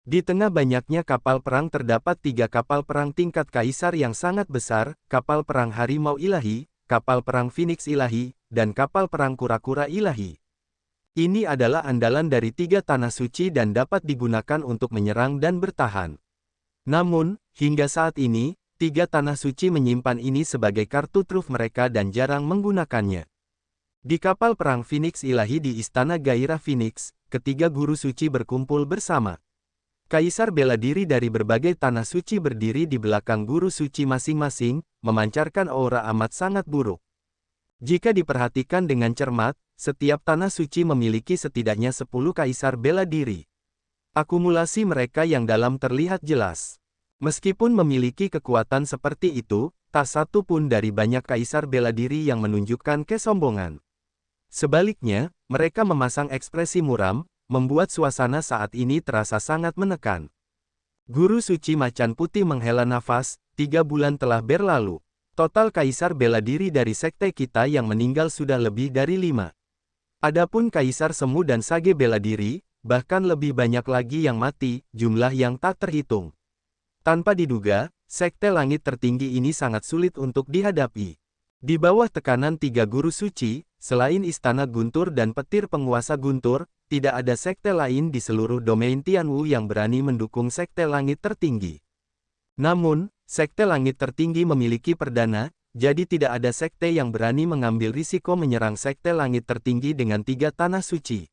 Di tengah banyaknya kapal perang terdapat tiga kapal perang tingkat kaisar yang sangat besar, kapal perang Harimau Ilahi, kapal perang Phoenix Ilahi, dan kapal perang Kura-Kura Ilahi. Ini adalah andalan dari tiga tanah suci dan dapat digunakan untuk menyerang dan bertahan. Namun, hingga saat ini, tiga tanah suci menyimpan ini sebagai kartu truf mereka dan jarang menggunakannya. Di kapal perang Phoenix Ilahi di Istana Gairah Phoenix, ketiga guru suci berkumpul bersama. Kaisar bela diri dari berbagai tanah suci berdiri di belakang guru suci masing-masing, memancarkan aura amat sangat buruk. Jika diperhatikan dengan cermat, setiap tanah suci memiliki setidaknya 10 kaisar bela diri. Akumulasi mereka yang dalam terlihat jelas. Meskipun memiliki kekuatan seperti itu, tak satu pun dari banyak kaisar bela diri yang menunjukkan kesombongan. Sebaliknya, mereka memasang ekspresi muram, membuat suasana saat ini terasa sangat menekan. Guru suci Macan Putih menghela nafas, 3 bulan telah berlalu. Total kaisar bela diri dari sekte kita yang meninggal sudah lebih dari 5. Adapun kaisar semu dan sage bela diri, bahkan lebih banyak lagi yang mati, jumlah yang tak terhitung. Tanpa diduga, Sekte Langit Tertinggi ini sangat sulit untuk dihadapi. Di bawah tekanan tiga guru suci, selain Istana Guntur dan petir penguasa Guntur, tidak ada sekte lain di seluruh domain Tianwu yang berani mendukung Sekte Langit Tertinggi. Namun, Sekte Langit Tertinggi memiliki perdana, jadi tidak ada sekte yang berani mengambil risiko menyerang Sekte Langit Tertinggi dengan tiga tanah suci.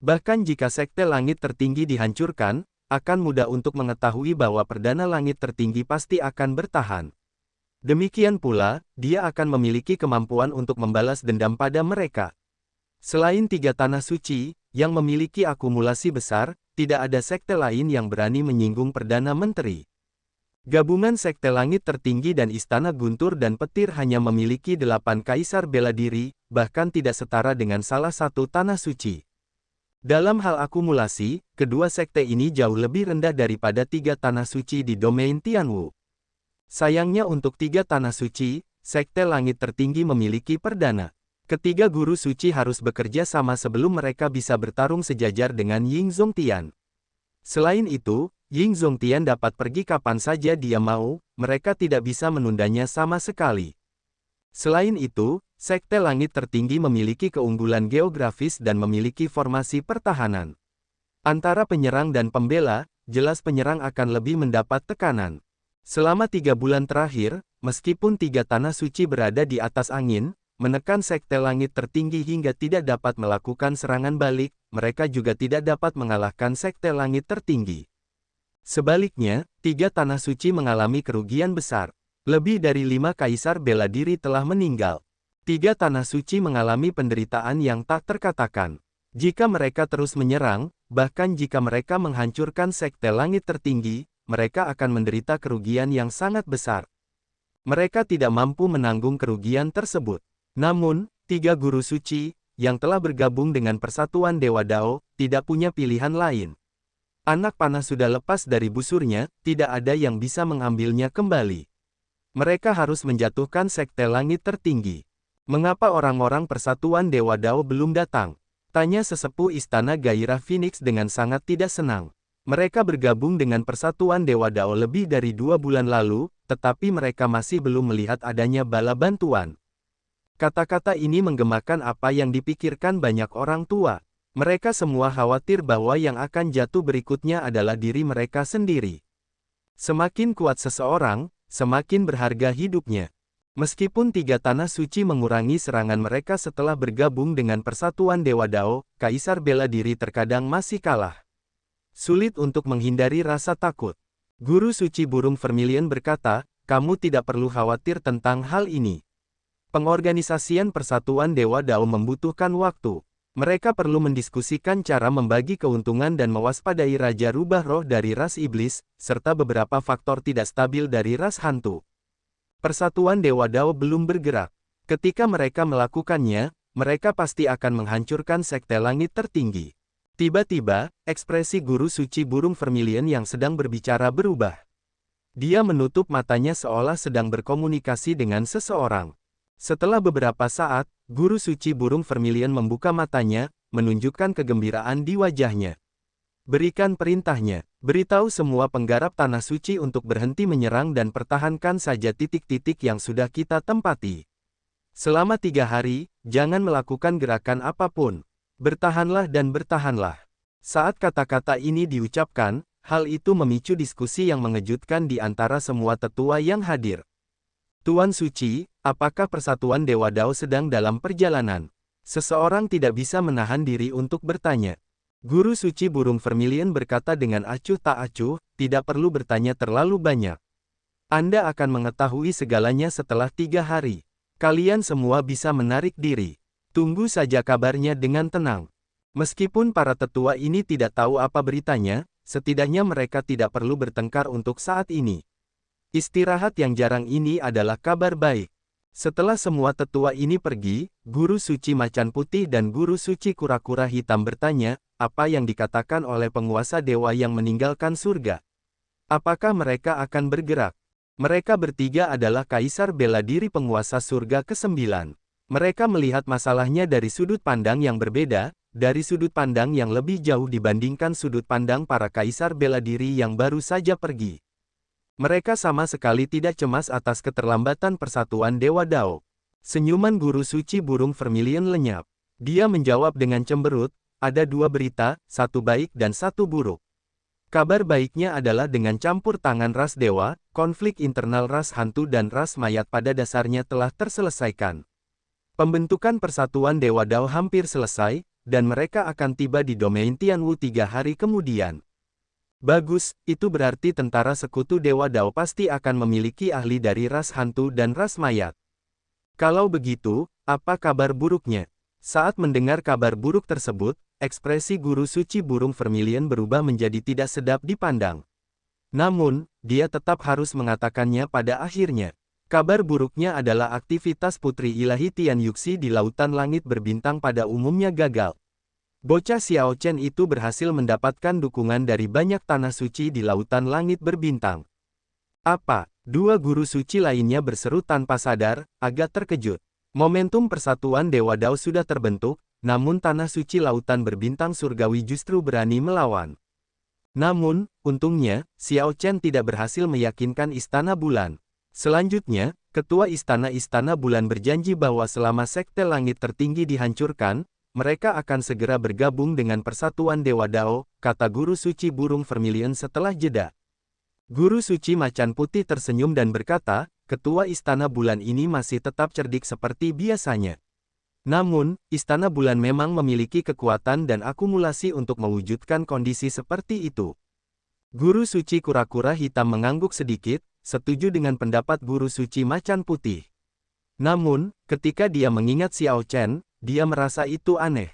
Bahkan jika Sekte Langit Tertinggi dihancurkan, akan mudah untuk mengetahui bahwa Perdana Langit Tertinggi pasti akan bertahan. Demikian pula, dia akan memiliki kemampuan untuk membalas dendam pada mereka. Selain tiga tanah suci, yang memiliki akumulasi besar, tidak ada sekte lain yang berani menyinggung Perdana Menteri. Gabungan Sekte Langit Tertinggi dan Istana Guntur dan Petir hanya memiliki 8 kaisar bela diri, bahkan tidak setara dengan salah satu tanah suci. Dalam hal akumulasi, kedua sekte ini jauh lebih rendah daripada 3 tanah suci di domain Tianwu. Sayangnya untuk 3 tanah suci, Sekte Langit Tertinggi memiliki perdana. Ketiga guru suci harus bekerja sama sebelum mereka bisa bertarung sejajar dengan Ying Zongtian. Selain itu, Ying Zongtian dapat pergi kapan saja dia mau, mereka tidak bisa menundanya sama sekali. Selain itu, Sekte Langit Tertinggi memiliki keunggulan geografis dan memiliki formasi pertahanan. Antara penyerang dan pembela, jelas penyerang akan lebih mendapat tekanan. Selama 3 bulan terakhir, meskipun 3 tanah suci berada di atas angin, menekan Sekte Langit Tertinggi hingga tidak dapat melakukan serangan balik, mereka juga tidak dapat mengalahkan Sekte Langit Tertinggi. Sebaliknya, 3 tanah suci mengalami kerugian besar. Lebih dari 5 kaisar bela diri telah meninggal. 3 tanah suci mengalami penderitaan yang tak terkatakan. Jika mereka terus menyerang, bahkan jika mereka menghancurkan Sekte Langit Tertinggi, mereka akan menderita kerugian yang sangat besar. Mereka tidak mampu menanggung kerugian tersebut. Namun, 3 guru suci, yang telah bergabung dengan Persatuan Dewa Dao, tidak punya pilihan lain. Anak panah sudah lepas dari busurnya, tidak ada yang bisa mengambilnya kembali. Mereka harus menjatuhkan Sekte Langit Tertinggi. Mengapa orang-orang Persatuan Dewa Dao belum datang? Tanya sesepuh Istana Gairah Phoenix dengan sangat tidak senang. Mereka bergabung dengan Persatuan Dewa Dao lebih dari 2 bulan lalu, tetapi mereka masih belum melihat adanya bala bantuan. Kata-kata ini menggemakan apa yang dipikirkan banyak orang tua. Mereka semua khawatir bahwa yang akan jatuh berikutnya adalah diri mereka sendiri. Semakin kuat seseorang, semakin berharga hidupnya. Meskipun 3 tanah suci mengurangi serangan mereka setelah bergabung dengan Persatuan Dewa Dao, Kaisar bela diri terkadang masih kalah. Sulit untuk menghindari rasa takut. Guru suci burung vermilion berkata, kamu tidak perlu khawatir tentang hal ini. Pengorganisasian Persatuan Dewa Dao membutuhkan waktu. Mereka perlu mendiskusikan cara membagi keuntungan dan mewaspadai Raja Rubah Roh dari ras iblis, serta beberapa faktor tidak stabil dari ras hantu. Persatuan Dewa Dao belum bergerak. Ketika mereka melakukannya, mereka pasti akan menghancurkan Sekte Langit Tertinggi. Tiba-tiba, ekspresi guru suci burung vermilion yang sedang berbicara berubah. Dia menutup matanya seolah sedang berkomunikasi dengan seseorang. Setelah beberapa saat, guru suci burung vermilion membuka matanya, menunjukkan kegembiraan di wajahnya. Berikan perintahnya, beritahu semua penggarap tanah suci untuk berhenti menyerang dan pertahankan saja titik-titik yang sudah kita tempati. Selama 3 hari, jangan melakukan gerakan apapun. Bertahanlah dan bertahanlah. Saat kata-kata ini diucapkan, hal itu memicu diskusi yang mengejutkan di antara semua tetua yang hadir. Tuan Suci, apakah Persatuan Dewa Dao sedang dalam perjalanan? Seseorang tidak bisa menahan diri untuk bertanya. Guru suci burung vermilion berkata dengan acuh tak acuh, tidak perlu bertanya terlalu banyak. Anda akan mengetahui segalanya setelah 3 hari. Kalian semua bisa menarik diri. Tunggu saja kabarnya dengan tenang. Meskipun para tetua ini tidak tahu apa beritanya, setidaknya mereka tidak perlu bertengkar untuk saat ini. Istirahat yang jarang ini adalah kabar baik. Setelah semua tetua ini pergi, Guru Suci Macan Putih dan Guru Suci Kura-Kura Hitam bertanya, apa yang dikatakan oleh penguasa dewa yang meninggalkan surga? Apakah mereka akan bergerak? Mereka bertiga adalah Kaisar bela diri penguasa surga ke-9. Mereka melihat masalahnya dari sudut pandang yang berbeda, dari sudut pandang yang lebih jauh dibandingkan sudut pandang para Kaisar bela diri yang baru saja pergi. Mereka sama sekali tidak cemas atas keterlambatan Persatuan Dewa Dao. Senyuman guru suci burung vermilion lenyap. Dia menjawab dengan cemberut, ada 2 berita, 1 baik dan 1 buruk. Kabar baiknya adalah dengan campur tangan ras dewa, konflik internal ras hantu dan ras mayat pada dasarnya telah terselesaikan. Pembentukan Persatuan Dewa Dao hampir selesai, dan mereka akan tiba di domain Tianwu 3 hari kemudian. Bagus, itu berarti tentara sekutu Dewa Dao pasti akan memiliki ahli dari ras hantu dan ras mayat. Kalau begitu, apa kabar buruknya? Saat mendengar kabar buruk tersebut, ekspresi guru suci burung vermilion berubah menjadi tidak sedap dipandang. Namun, dia tetap harus mengatakannya pada akhirnya. Kabar buruknya adalah aktivitas Putri Ilahi Tian Yuxi di Lautan Langit Berbintang pada umumnya gagal. Bocah Xiao Chen itu berhasil mendapatkan dukungan dari banyak tanah suci di Lautan Langit Berbintang. Apa? Dua guru suci lainnya berseru tanpa sadar, agak terkejut. Momentum persatuan Dewa Dao sudah terbentuk, namun tanah suci Lautan Berbintang Surgawi justru berani melawan. Namun, untungnya, Xiao Chen tidak berhasil meyakinkan Istana Bulan. Selanjutnya, Ketua Istana Bulan berjanji bahwa selama Sekte Langit Tertinggi dihancurkan, mereka akan segera bergabung dengan Persatuan Dewa Dao, kata Guru Suci Burung Vermilion setelah jeda. Guru Suci Macan Putih tersenyum dan berkata, Ketua Istana Bulan ini masih tetap cerdik seperti biasanya. Namun, Istana Bulan memang memiliki kekuatan dan akumulasi untuk mewujudkan kondisi seperti itu. Guru Suci Kura-Kura Hitam mengangguk sedikit, setuju dengan pendapat Guru Suci Macan Putih. Namun, ketika dia mengingat Xiao Chen, dia merasa itu aneh.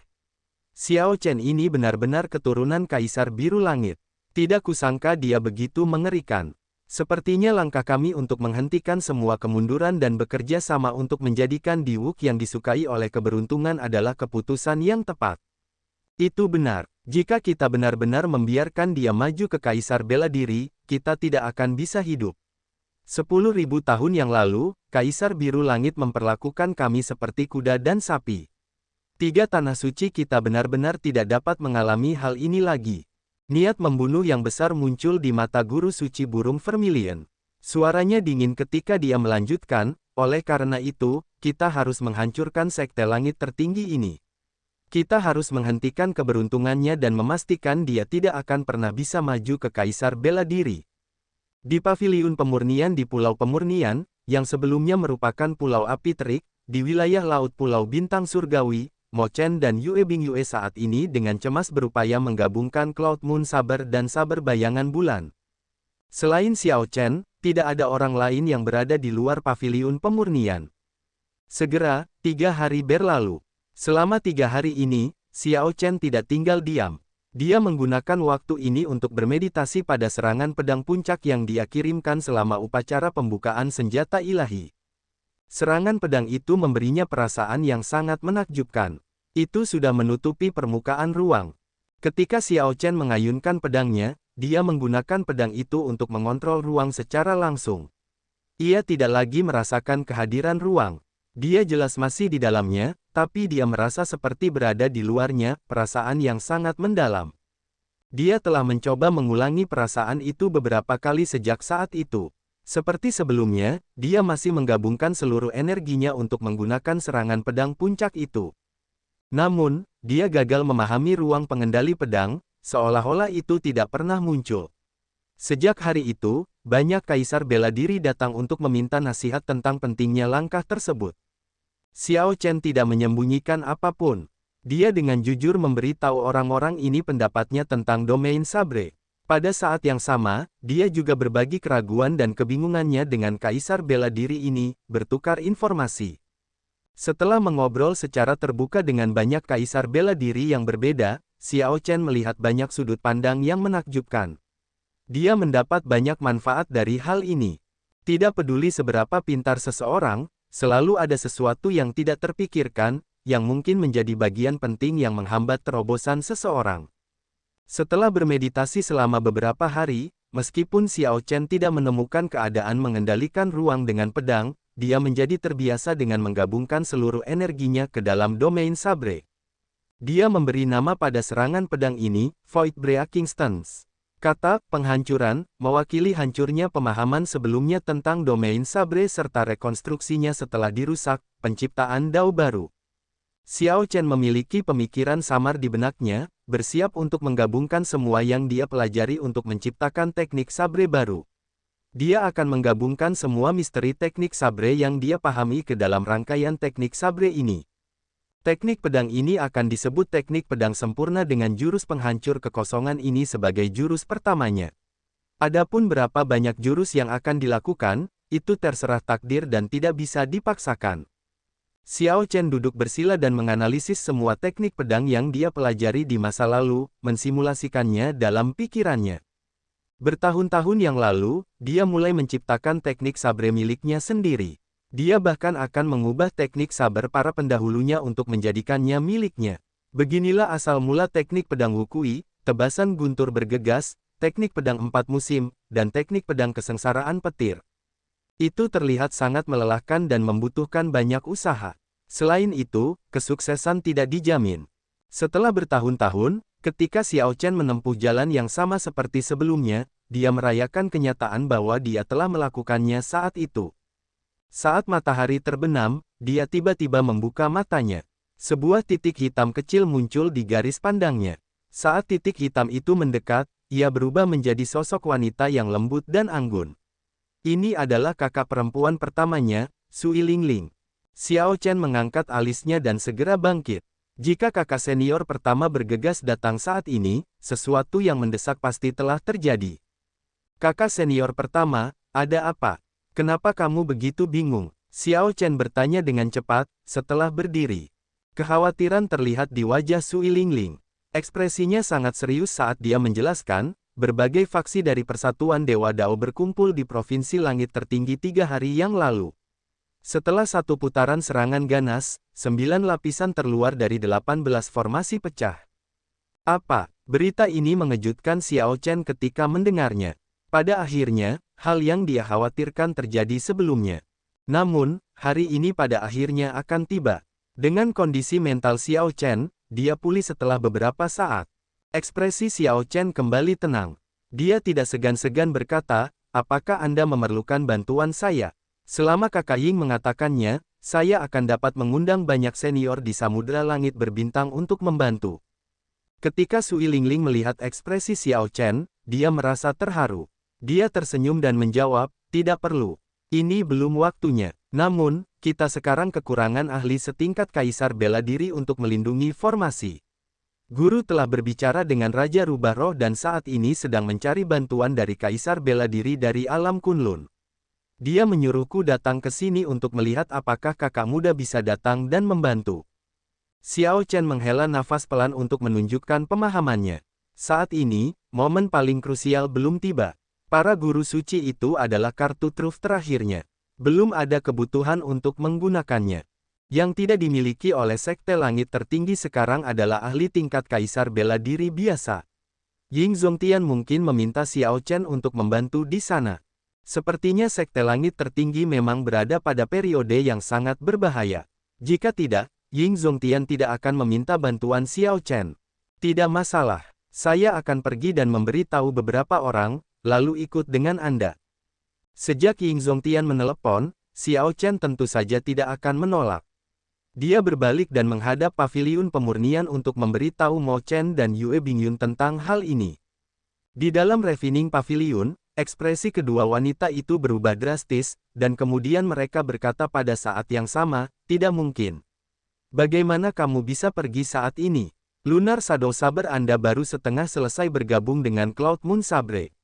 Xiao Chen ini benar-benar keturunan Kaisar Biru Langit. Tidak kusangka dia begitu mengerikan. Sepertinya langkah kami untuk menghentikan semua kemunduran dan bekerja sama untuk menjadikan Diwuk yang disukai oleh keberuntungan adalah keputusan yang tepat. Itu benar. Jika kita benar-benar membiarkan dia maju ke Kaisar Bela Diri, kita tidak akan bisa hidup. 10.000 tahun yang lalu, Kaisar Biru Langit memperlakukan kami seperti kuda dan sapi. 3 tanah suci kita benar-benar tidak dapat mengalami hal ini lagi. Niat membunuh yang besar muncul di mata Guru Suci Burung Vermilion. Suaranya dingin ketika dia melanjutkan, oleh karena itu, kita harus menghancurkan Sekte Langit Tertinggi ini. Kita harus menghentikan keberuntungannya dan memastikan dia tidak akan pernah bisa maju ke Kaisar Bela Diri. Di Paviliun Pemurnian di Pulau Pemurnian, yang sebelumnya merupakan Pulau Api Terik, di wilayah Laut Pulau Bintang Surgawi, Mo Chen dan Yue Bingyue saat ini dengan cemas berupaya menggabungkan Cloud Moon Saber dan Saber Bayangan Bulan. Selain Xiao Chen, tidak ada orang lain yang berada di luar Paviliun Pemurnian. Segera, 3 hari berlalu. Selama 3 hari ini, Xiao Chen tidak tinggal diam. Dia menggunakan waktu ini untuk bermeditasi pada serangan pedang puncak yang dia kirimkan selama upacara pembukaan senjata ilahi. Serangan pedang itu memberinya perasaan yang sangat menakjubkan. Itu sudah menutupi permukaan ruang. Ketika Xiao Chen mengayunkan pedangnya, dia menggunakan pedang itu untuk mengontrol ruang secara langsung. Ia tidak lagi merasakan kehadiran ruang. Dia jelas masih di dalamnya, tapi dia merasa seperti berada di luarnya, perasaan yang sangat mendalam. Dia telah mencoba mengulangi perasaan itu beberapa kali sejak saat itu. Seperti sebelumnya, dia masih menggabungkan seluruh energinya untuk menggunakan serangan pedang puncak itu. Namun, dia gagal memahami ruang pengendali pedang, seolah-olah itu tidak pernah muncul. Sejak hari itu, banyak Kaisar Bela Diri datang untuk meminta nasihat tentang pentingnya langkah tersebut. Xiao Chen tidak menyembunyikan apapun. Dia dengan jujur memberitahu orang-orang ini pendapatnya tentang domain Sabre. Pada saat yang sama, dia juga berbagi keraguan dan kebingungannya dengan Kaisar Bela Diri ini, bertukar informasi. Setelah mengobrol secara terbuka dengan banyak Kaisar Bela Diri yang berbeda, Xiao Chen melihat banyak sudut pandang yang menakjubkan. Dia mendapat banyak manfaat dari hal ini. Tidak peduli seberapa pintar seseorang, selalu ada sesuatu yang tidak terpikirkan, yang mungkin menjadi bagian penting yang menghambat terobosan seseorang. Setelah bermeditasi selama beberapa hari, meskipun Xiao Chen tidak menemukan keadaan mengendalikan ruang dengan pedang, dia menjadi terbiasa dengan menggabungkan seluruh energinya ke dalam domain Sabre. Dia memberi nama pada serangan pedang ini, Void Breaking Stance. Kata penghancuran mewakili hancurnya pemahaman sebelumnya tentang domain Sabre serta rekonstruksinya setelah dirusak, penciptaan Dao baru. Xiao Chen memiliki pemikiran samar di benaknya, bersiap untuk menggabungkan semua yang dia pelajari untuk menciptakan teknik Sabre baru. Dia akan menggabungkan semua misteri teknik Sabre yang dia pahami ke dalam rangkaian teknik Sabre ini. Teknik pedang ini akan disebut teknik pedang sempurna dengan jurus penghancur kekosongan ini sebagai jurus pertamanya. Adapun berapa banyak jurus yang akan dilakukan, itu terserah takdir dan tidak bisa dipaksakan. Xiao Chen duduk bersila dan menganalisis semua teknik pedang yang dia pelajari di masa lalu, mensimulasikannya dalam pikirannya. Bertahun-tahun yang lalu, dia mulai menciptakan teknik sabre miliknya sendiri. Dia bahkan akan mengubah teknik saber para pendahulunya untuk menjadikannya miliknya. Beginilah asal mula teknik pedang wukui, tebasan guntur bergegas, teknik pedang 4 musim, dan teknik pedang kesengsaraan petir. Itu terlihat sangat melelahkan dan membutuhkan banyak usaha. Selain itu, kesuksesan tidak dijamin. Setelah bertahun-tahun, ketika Xiao Chen menempuh jalan yang sama seperti sebelumnya, dia merayakan kenyataan bahwa dia telah melakukannya saat itu. Saat matahari terbenam, dia tiba-tiba membuka matanya. Sebuah titik hitam kecil muncul di garis pandangnya. Saat titik hitam itu mendekat, ia berubah menjadi sosok wanita yang lembut dan anggun. Ini adalah kakak perempuan pertamanya, Sui Lingling. Xiao Chen mengangkat alisnya dan segera bangkit. Jika kakak senior pertama bergegas datang saat ini, sesuatu yang mendesak pasti telah terjadi. Kakak senior pertama, ada apa? Kenapa kamu begitu bingung? Xiao Chen bertanya dengan cepat, setelah berdiri. Kekhawatiran terlihat di wajah Sui Lingling. Ekspresinya sangat serius saat dia menjelaskan, berbagai faksi dari Persatuan Dewa Dao berkumpul di Provinsi Langit Tertinggi 3 hari yang lalu. Setelah satu putaran serangan ganas, 9 lapisan terluar dari 18 formasi pecah. Apa? Berita ini mengejutkan Xiao Chen ketika mendengarnya. Pada akhirnya, hal yang dia khawatirkan terjadi sebelumnya. Namun, hari ini pada akhirnya akan tiba. Dengan kondisi mental Xiao Chen, dia pulih setelah beberapa saat. Ekspresi Xiao Chen kembali tenang. Dia tidak segan-segan berkata, apakah Anda memerlukan bantuan saya? Selama Kakak Ying mengatakannya, saya akan dapat mengundang banyak senior di Samudra Langit Berbintang untuk membantu. Ketika Sui Lingling melihat ekspresi Xiao Chen, dia merasa terharu. Dia tersenyum dan menjawab, tidak perlu. Ini belum waktunya. Namun, kita sekarang kekurangan ahli setingkat Kaisar Bela Diri untuk melindungi formasi. Guru telah berbicara dengan Raja Rubah Roh dan saat ini sedang mencari bantuan dari Kaisar Bela Diri dari alam Kunlun. Dia menyuruhku datang ke sini untuk melihat apakah kakak muda bisa datang dan membantu. Xiao Chen menghela nafas pelan untuk menunjukkan pemahamannya. Saat ini, momen paling krusial belum tiba. Para guru suci itu adalah kartu truf terakhirnya. Belum ada kebutuhan untuk menggunakannya. Yang tidak dimiliki oleh Sekte Langit Tertinggi sekarang adalah ahli tingkat Kaisar Bela Diri biasa. Ying Zongtian mungkin meminta Xiao Chen untuk membantu di sana. Sepertinya Sekte Langit Tertinggi memang berada pada periode yang sangat berbahaya. Jika tidak, Ying Zongtian tidak akan meminta bantuan Xiao Chen. Tidak masalah, saya akan pergi dan memberi tahu beberapa orang, lalu ikut dengan Anda. Sejak Ying Zongtian menelepon, Xiao Chen tentu saja tidak akan menolak. Dia berbalik dan menghadap paviliun pemurnian untuk memberi tahu Mo Chen dan Yue Bingyun tentang hal ini. Di dalam Refining Pavilion, ekspresi kedua wanita itu berubah drastis, dan kemudian mereka berkata pada saat yang sama, tidak mungkin. Bagaimana kamu bisa pergi saat ini? Lunar Shadow Saber Anda baru setengah selesai bergabung dengan Cloud Moon Sabre.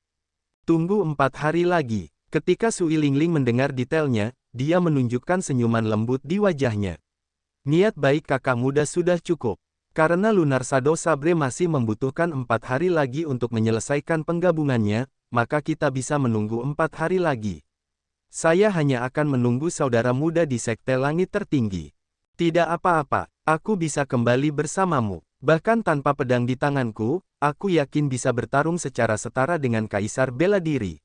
Tunggu 4 hari lagi. Ketika Sui Lingling mendengar detailnya, dia menunjukkan senyuman lembut di wajahnya. Niat baik kakak muda sudah cukup. Karena Lunar Shadow Sabre masih membutuhkan 4 hari lagi untuk menyelesaikan penggabungannya, maka kita bisa menunggu 4 hari lagi. Saya hanya akan menunggu saudara muda di Sekte Langit Tertinggi. Tidak apa-apa, aku bisa kembali bersamamu. Bahkan tanpa pedang di tanganku, aku yakin bisa bertarung secara setara dengan Kaisar Bela Diri.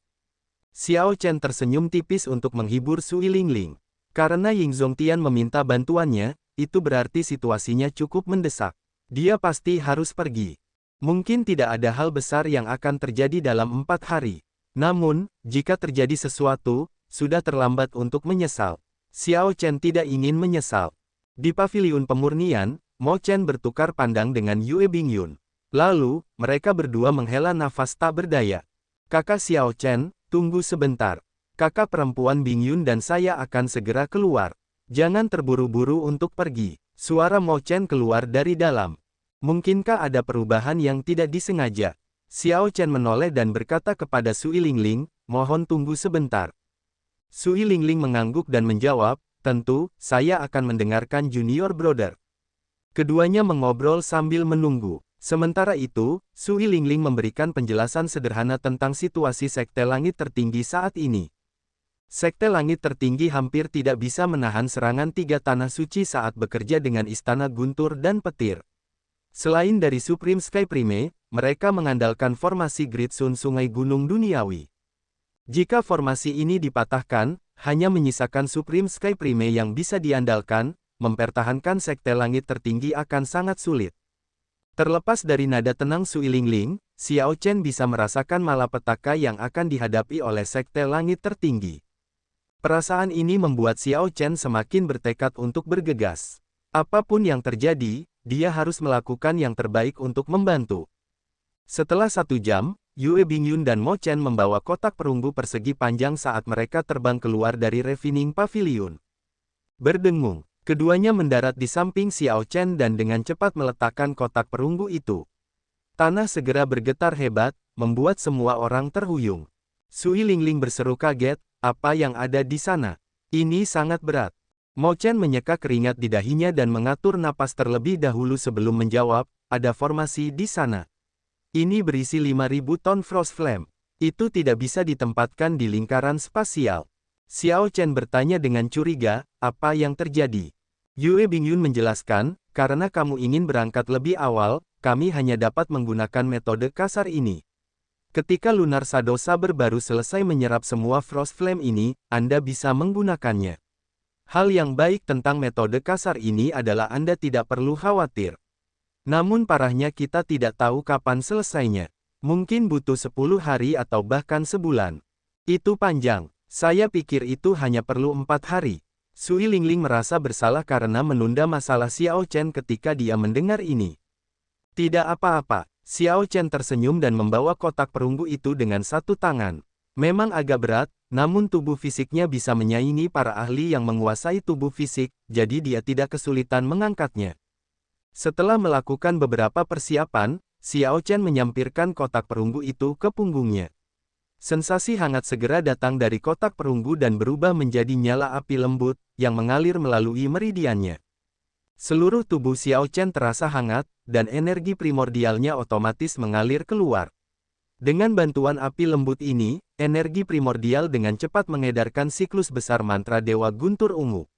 Xiao Chen tersenyum tipis untuk menghibur Sui Lingling. Karena Ying Zongtian meminta bantuannya, itu berarti situasinya cukup mendesak. Dia pasti harus pergi. Mungkin tidak ada hal besar yang akan terjadi dalam 4 hari. Namun, jika terjadi sesuatu, sudah terlambat untuk menyesal. Xiao Chen tidak ingin menyesal. Di paviliun pemurnian, Mo Chen bertukar pandang dengan Yue Bingyun. Lalu, mereka berdua menghela nafas tak berdaya. Kakak Xiao Chen, tunggu sebentar. Kakak perempuan Bingyun dan saya akan segera keluar. Jangan terburu-buru untuk pergi. Suara Mo Chen keluar dari dalam. Mungkinkah ada perubahan yang tidak disengaja? Xiao Chen menoleh dan berkata kepada Sui Lingling, mohon tunggu sebentar. Sui Lingling mengangguk dan menjawab, tentu, saya akan mendengarkan Junior Brother. Keduanya mengobrol sambil menunggu. Sementara itu, Sui Lingling memberikan penjelasan sederhana tentang situasi Sekte Langit Tertinggi saat ini. Sekte Langit Tertinggi hampir tidak bisa menahan serangan tiga tanah suci saat bekerja dengan Istana Guntur dan Petir. Selain dari Supreme Sky Prime, mereka mengandalkan formasi Grid Sun Sungai Gunung Duniawi. Jika formasi ini dipatahkan, hanya menyisakan Supreme Sky Prime yang bisa diandalkan, mempertahankan Sekte Langit Tertinggi akan sangat sulit. Terlepas dari nada tenang Sui Lingling, Xiao Chen bisa merasakan malapetaka yang akan dihadapi oleh Sekte Langit Tertinggi. Perasaan ini membuat Xiao Chen semakin bertekad untuk bergegas. Apapun yang terjadi, dia harus melakukan yang terbaik untuk membantu. Setelah 1 jam, Yue Bingyun dan Mo Chen membawa kotak perunggu persegi panjang saat mereka terbang keluar dari Refining Pavilion. Berdengung. Keduanya mendarat di samping Xiao Chen dan dengan cepat meletakkan kotak perunggu itu. Tanah segera bergetar hebat, membuat semua orang terhuyung. Sui Lingling berseru kaget, apa yang ada di sana? Ini sangat berat. Mo Chen menyeka keringat di dahinya dan mengatur napas terlebih dahulu sebelum menjawab, ada formasi di sana. Ini berisi 5.000 ton Frost Flame. Itu tidak bisa ditempatkan di lingkaran spasial. Xiao Chen bertanya dengan curiga, apa yang terjadi? Yue Bingyun menjelaskan, karena kamu ingin berangkat lebih awal, kami hanya dapat menggunakan metode kasar ini. Ketika Lunar Shadow Saber baru selesai menyerap semua Frost Flame ini, Anda bisa menggunakannya. Hal yang baik tentang metode kasar ini adalah Anda tidak perlu khawatir. Namun parahnya kita tidak tahu kapan selesainya. Mungkin butuh 10 hari atau bahkan sebulan. Itu panjang. Saya pikir itu hanya perlu 4 hari. Sui Lingling merasa bersalah karena menunda masalah Xiao Chen ketika dia mendengar ini. Tidak apa-apa, Xiao Chen tersenyum dan membawa kotak perunggu itu dengan satu tangan. Memang agak berat, namun tubuh fisiknya bisa menyaingi para ahli yang menguasai tubuh fisik, jadi dia tidak kesulitan mengangkatnya. Setelah melakukan beberapa persiapan, Xiao Chen menyampirkan kotak perunggu itu ke punggungnya. Sensasi hangat segera datang dari kotak perunggu dan berubah menjadi nyala api lembut, yang mengalir melalui meridiannya. Seluruh tubuh Xiao Chen terasa hangat, dan energi primordialnya otomatis mengalir keluar. Dengan bantuan api lembut ini, energi primordial dengan cepat mengedarkan siklus besar mantra Dewa Guntur Ungu.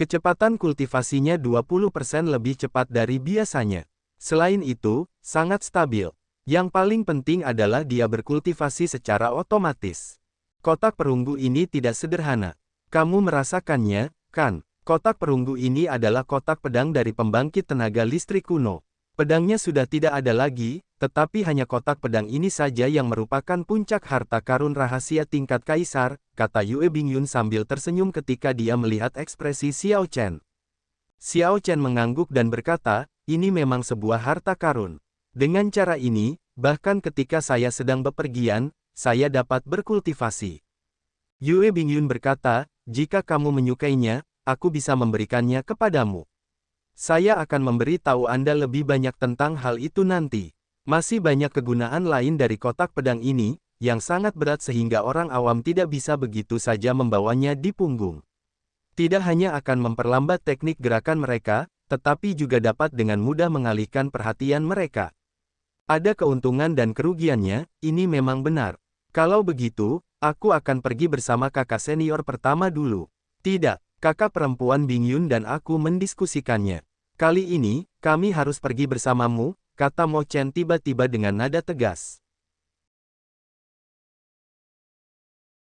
Kecepatan kultivasinya 20% lebih cepat dari biasanya. Selain itu, sangat stabil. Yang paling penting adalah dia berkultivasi secara otomatis. Kotak perunggu ini tidak sederhana. Kamu merasakannya, kan? Kotak perunggu ini adalah kotak pedang dari pembangkit tenaga listrik kuno. Pedangnya sudah tidak ada lagi, tetapi hanya kotak pedang ini saja yang merupakan puncak harta karun rahasia tingkat kaisar, kata Yue Bingyun sambil tersenyum ketika dia melihat ekspresi Xiao Chen. Xiao Chen mengangguk dan berkata, ini memang sebuah harta karun. Dengan cara ini, bahkan ketika saya sedang bepergian, saya dapat berkultivasi. Yue Bingyun berkata, jika kamu menyukainya, aku bisa memberikannya kepadamu. Saya akan memberi tahu Anda lebih banyak tentang hal itu nanti. Masih banyak kegunaan lain dari kotak pedang ini, yang sangat berat sehingga orang awam tidak bisa begitu saja membawanya di punggung. Tidak hanya akan memperlambat teknik gerakan mereka, tetapi juga dapat dengan mudah mengalihkan perhatian mereka. Ada keuntungan dan kerugiannya, ini memang benar. Kalau begitu, aku akan pergi bersama kakak senior pertama dulu. Tidak, kakak perempuan Bingyun dan aku mendiskusikannya. Kali ini, kami harus pergi bersamamu, kata Mo Chen tiba-tiba dengan nada tegas.